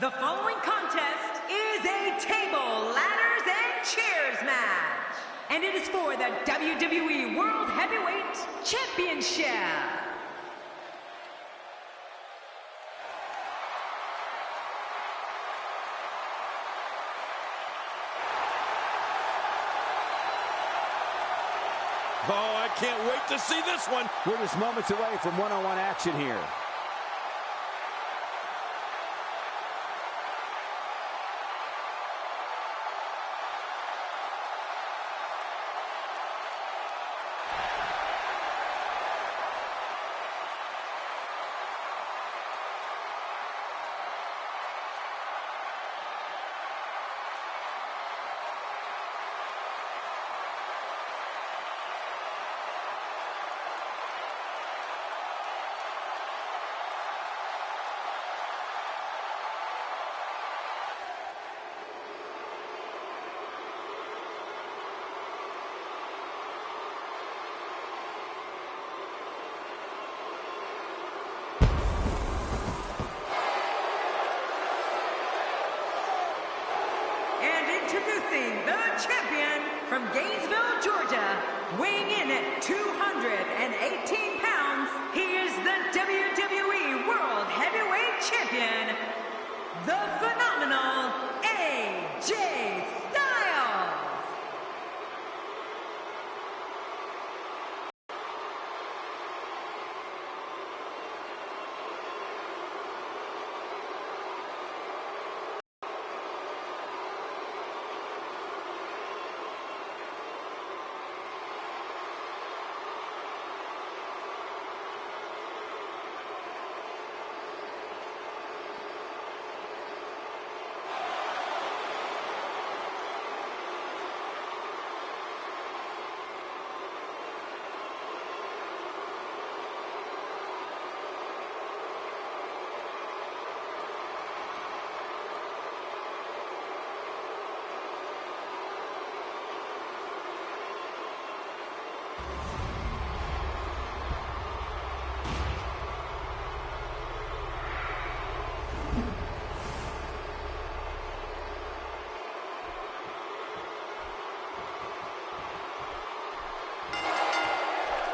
The following contest is a table, ladders, and chairs match. And it is for the WWE World Heavyweight Championship. Oh, I can't wait to see this one. We're just moments away from one-on-one action here. Introducing the champion from Gainesville, Georgia, weighing in at 218 pounds, he is the WWE World Heavyweight Champion, the phenomenal AJ Styles.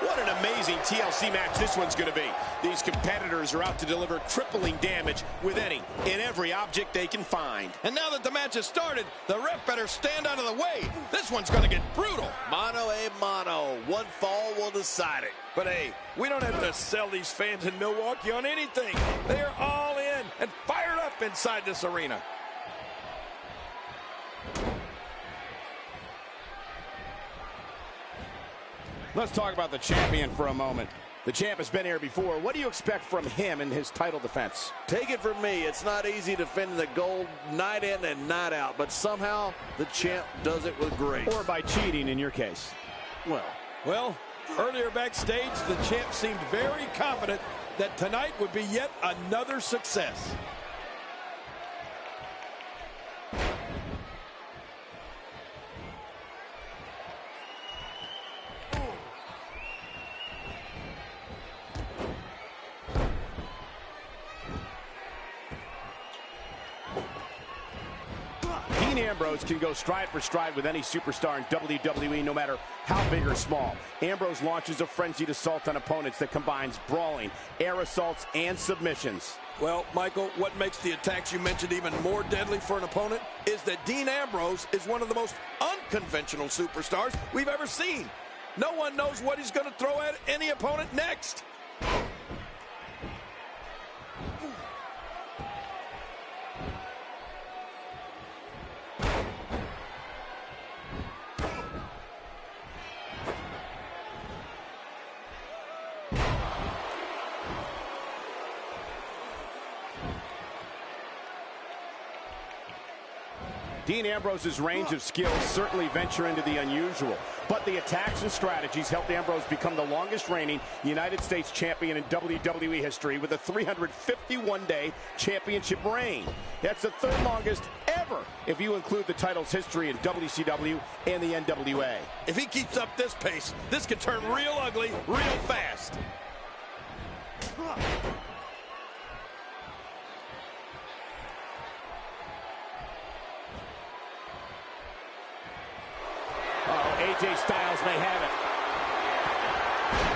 What an amazing TLC match this one's going to be. These competitors are out to deliver crippling damage with any and every object they can find. And now that the match has started, the ref better stand out of the way. This one's going to get brutal. Mano a mano. One fall will decide it. But hey, we don't have to sell these fans in Milwaukee on anything. They are all in and fired up inside this arena. Let's talk about the champion for a moment. The champ has been here before. What do you expect from him in his title defense? Take it from me, it's not easy defending the gold night in and night out, but somehow the champ does it with grace. Or by cheating in your case. Well, earlier backstage, the champ seemed very confident that tonight would be yet another success. Ambrose can go stride for stride with any superstar in WWE, no matter how big or small. Ambrose launches a frenzied assault on opponents that combines brawling, air assaults, and submissions. Well, Michael, what makes the attacks you mentioned even more deadly for an opponent is that Dean Ambrose is one of the most unconventional superstars we've ever seen. No one knows what he's going to throw at any opponent next. Dean Ambrose's range of skills certainly venture into the unusual, but the attacks and strategies helped Ambrose become the longest reigning United States champion in WWE history with a 351-day championship reign. That's the third longest ever if you include the title's history in WCW and the NWA. If he keeps up this pace, this could turn real ugly real fast. AJ Styles may have it.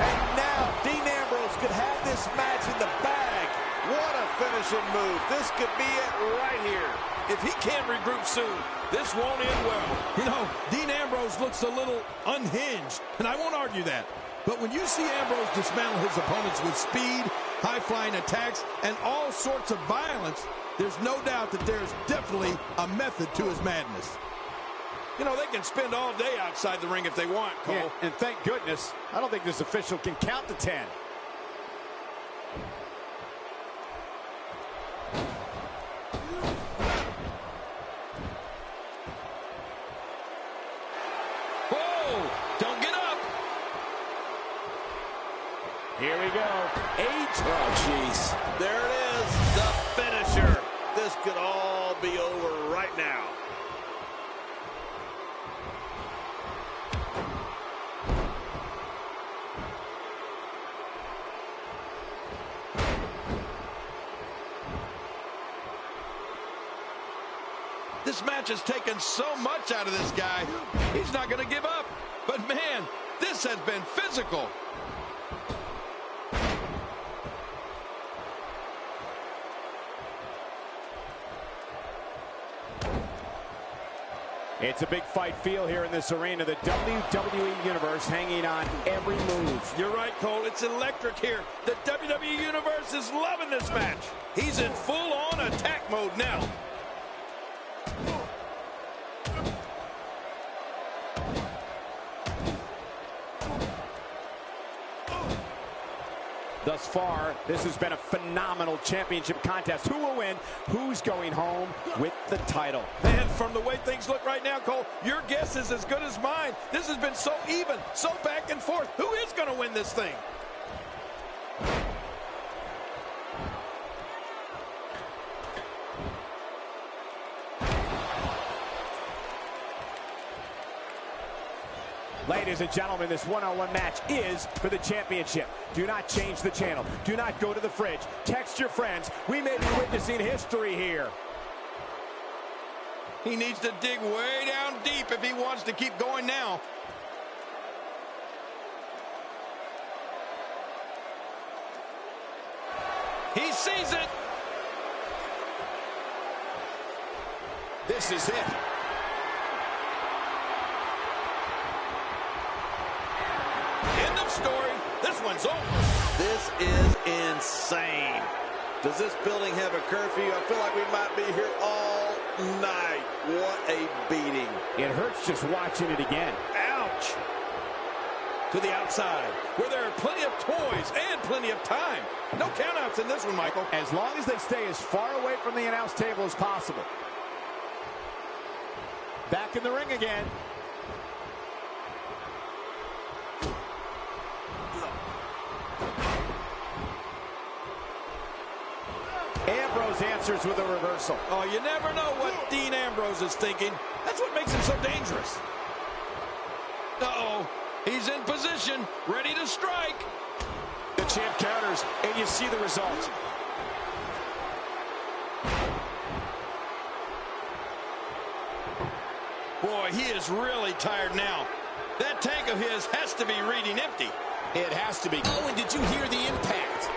And now Dean Ambrose could have this match in the bag. What a finishing move. This could be it right here. If he can't regroup soon, this won't end well. You know, Dean Ambrose looks a little unhinged, and I won't argue that. But when you see Ambrose dismantle his opponents with speed, high-flying attacks, and all sorts of violence, there's no doubt that there's definitely a method to his madness. You know, they can spend all day outside the ring if they want, Cole. Yeah, and thank goodness, I don't think this official can count to 10. Whoa! Don't get up! Here we go. Oh, jeez. There it is, the finisher. This could all be over right now. This match has taken so much out of this guy. He's not going to give up. But, man, this has been physical. It's a big fight feel here in this arena. The WWE Universe hanging on every move. You're right, Cole. It's electric here. The WWE Universe is loving this match. He's in full-on attack mode now. Thus far, this has been a phenomenal championship contest. Who will win? Who's going home with the title? Man, from the way things look right now, Cole, your guess is as good as mine. This has been so even, so back and forth. Who is going to win this thing? Ladies and gentlemen, this one-on-one match is for the championship. Do not change the channel. Do not go to the fridge. Text your friends. We may be witnessing history here. He needs to dig way down deep if he wants to keep going now. He sees it. This is it. End of story. This one's over. This is insane. Does this building have a curfew? I feel like we might be here all night. What a beating. It hurts just watching it again. Ouch. To the outside, where there are plenty of toys and plenty of time. No countouts in this one, Michael. As long as they stay as far away from the announce table as possible. Back in the ring again. Ambrose answers with a reversal. Oh, you never know what Dean Ambrose is thinking. That's what makes him so dangerous. Uh-oh. He's in position, ready to strike. The champ counters, and you see the result. Boy, he is really tired now. That tank of his has to be reading empty. It has to be. Oh, and did you hear the impact?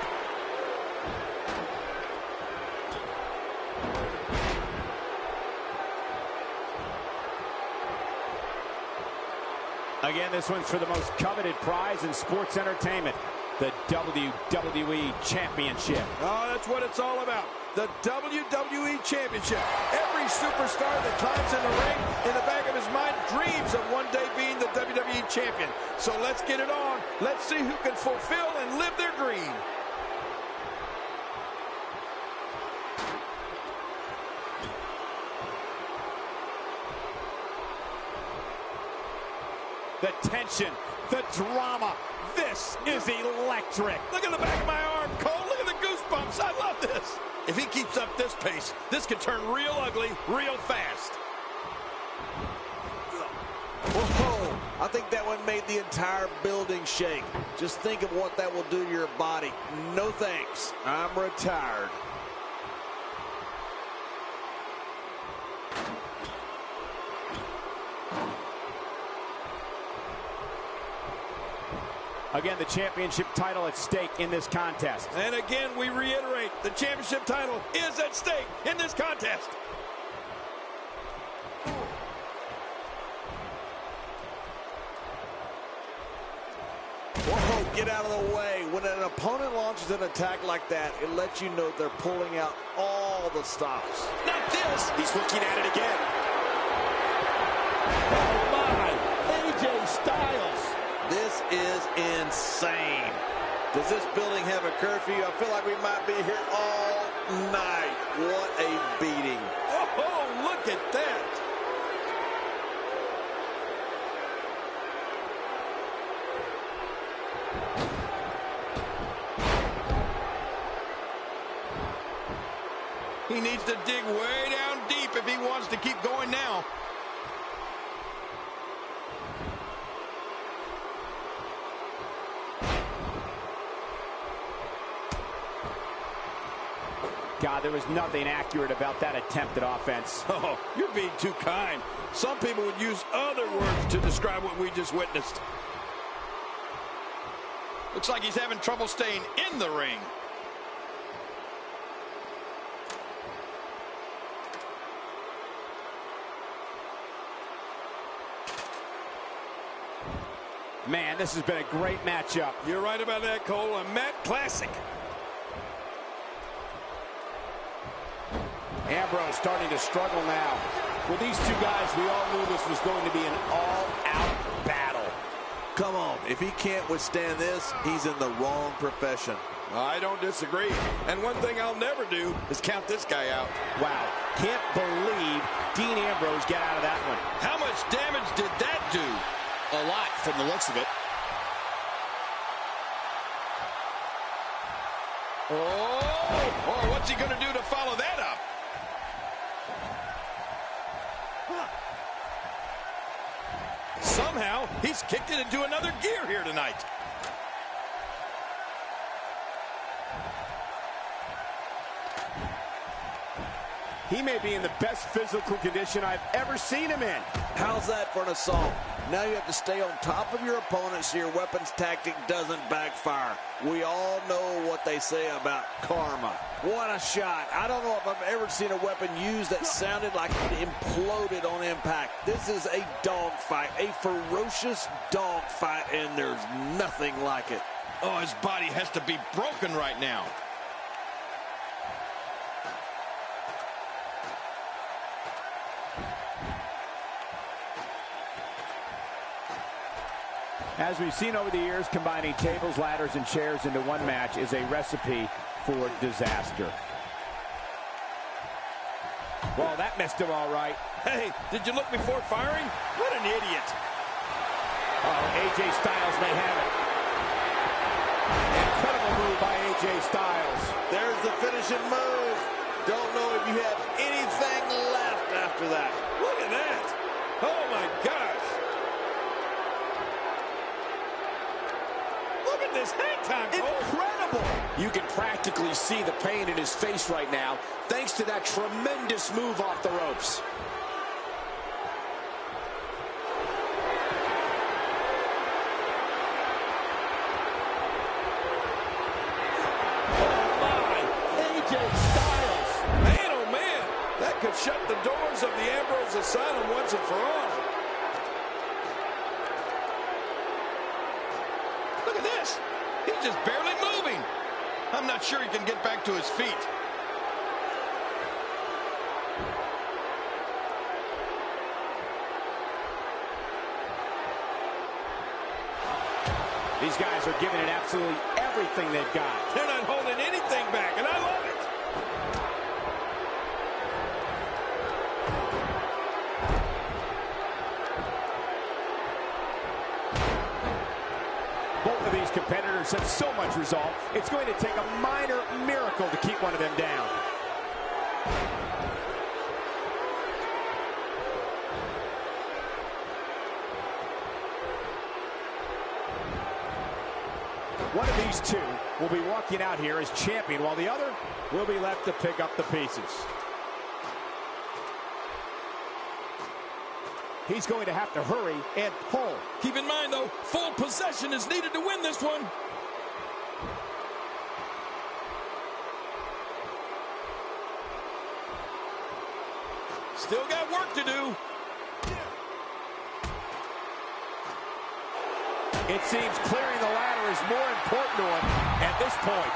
Again, this one's for the most coveted prize in sports entertainment, the WWE Championship. Oh, that's what it's all about. The WWE Championship. Every superstar that climbs in the ring, in the back of his mind, dreams of one day being the WWE Champion. So let's get it on. Let's see who can fulfill and live their dream. The tension, the drama. This is electric. Look at the back of my arm, Cole. Look at the goosebumps. I love this. If he keeps up this pace, this could turn real ugly real fast. Whoa, I think that one made the entire building shake. Just think of what that will do to your body. No thanks. I'm retired. Again, the championship title at stake in this contest. And again, we reiterate, the championship title is at stake in this contest. Whoa, get out of the way. When an opponent launches an attack like that, it lets you know they're pulling out all the stops. Not this. He's looking at it again. Oh, my. AJ Styles. This is insane. Does this building have a curfew? I feel like we might be here all night. What a beating. Oh, look at that. He needs to dig way down deep if he wants to keep going now. God, there was nothing accurate about that attempt at offense. Oh, you're being too kind. Some people would use other words to describe what we just witnessed. Looks like he's having trouble staying in the ring. Man, this has been a great matchup. You're right about that, Cole. A Matt classic. Ambrose starting to struggle now. With these two guys, we all knew this was going to be an all-out battle. Come on, if he can't withstand this, he's in the wrong profession. I don't disagree. And one thing I'll never do is count this guy out. Wow, can't believe Dean Ambrose got out of that one. How much damage did that do? A lot from the looks of it. Oh, what's he going to do to follow that up? Somehow, he's kicked it into another gear here tonight. He may be in the best physical condition I've ever seen him in. How's that for an assault? Now you have to stay on top of your opponent so your weapons tactic doesn't backfire. We all know what they say about karma. What a shot. I don't know if I've ever seen a weapon used that sounded like it imploded on impact. This is a dogfight, a ferocious dogfight, and there's nothing like it. Oh, his body has to be broken right now. As we've seen over the years, combining tables, ladders, and chairs into one match is a recipe for disaster. Well, that missed him all right. Hey, did you look before firing? What an idiot. Oh, AJ Styles may have it. Incredible move by AJ Styles. There's the finishing move. Don't know if you have anything left after that. Look at that. Oh, my gosh. Look at this hang time, Cole. Incredible. You can practically see the pain in his face right now, thanks to that tremendous move off the ropes. Could shut the doors of the Ambrose Asylum once and for all. Look at this. He's just barely moving. I'm not sure he can get back to his feet. These guys are giving it absolutely everything they've got. They're not holding anything back, and I love it. Competitors have so much resolve, it's going to take a minor miracle to keep one of them down. One of these two will be walking out here as champion, while the other will be left to pick up the pieces. He's going to have to hurry and pull. Keep in mind, though, full possession is needed to win this one. Still got work to do. It seems clearing the ladder is more important to him at this point.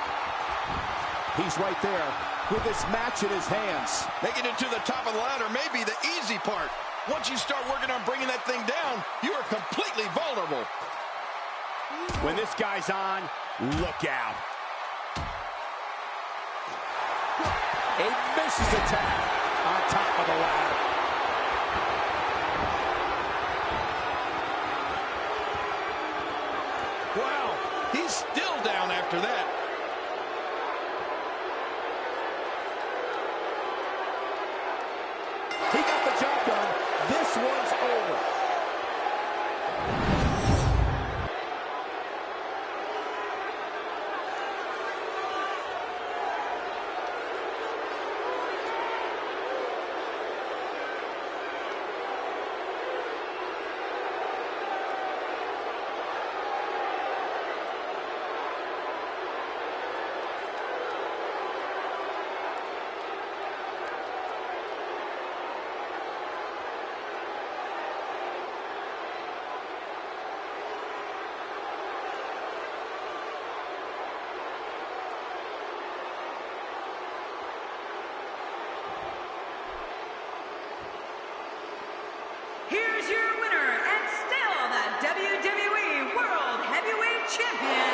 He's right there with this match in his hands. Making it to the top of the ladder may be the easy part. Once you start working on bringing that thing down, you are completely vulnerable. When this guy's on, look out. A vicious attack on top of the ladder. Wow, he's still down after that. He got the job done. This one's over. Here's your winner and still the WWE World Heavyweight Champion,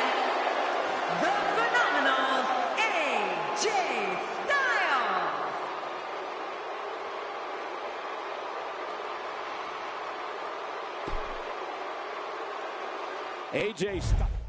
the phenomenal AJ Styles. AJ Styles.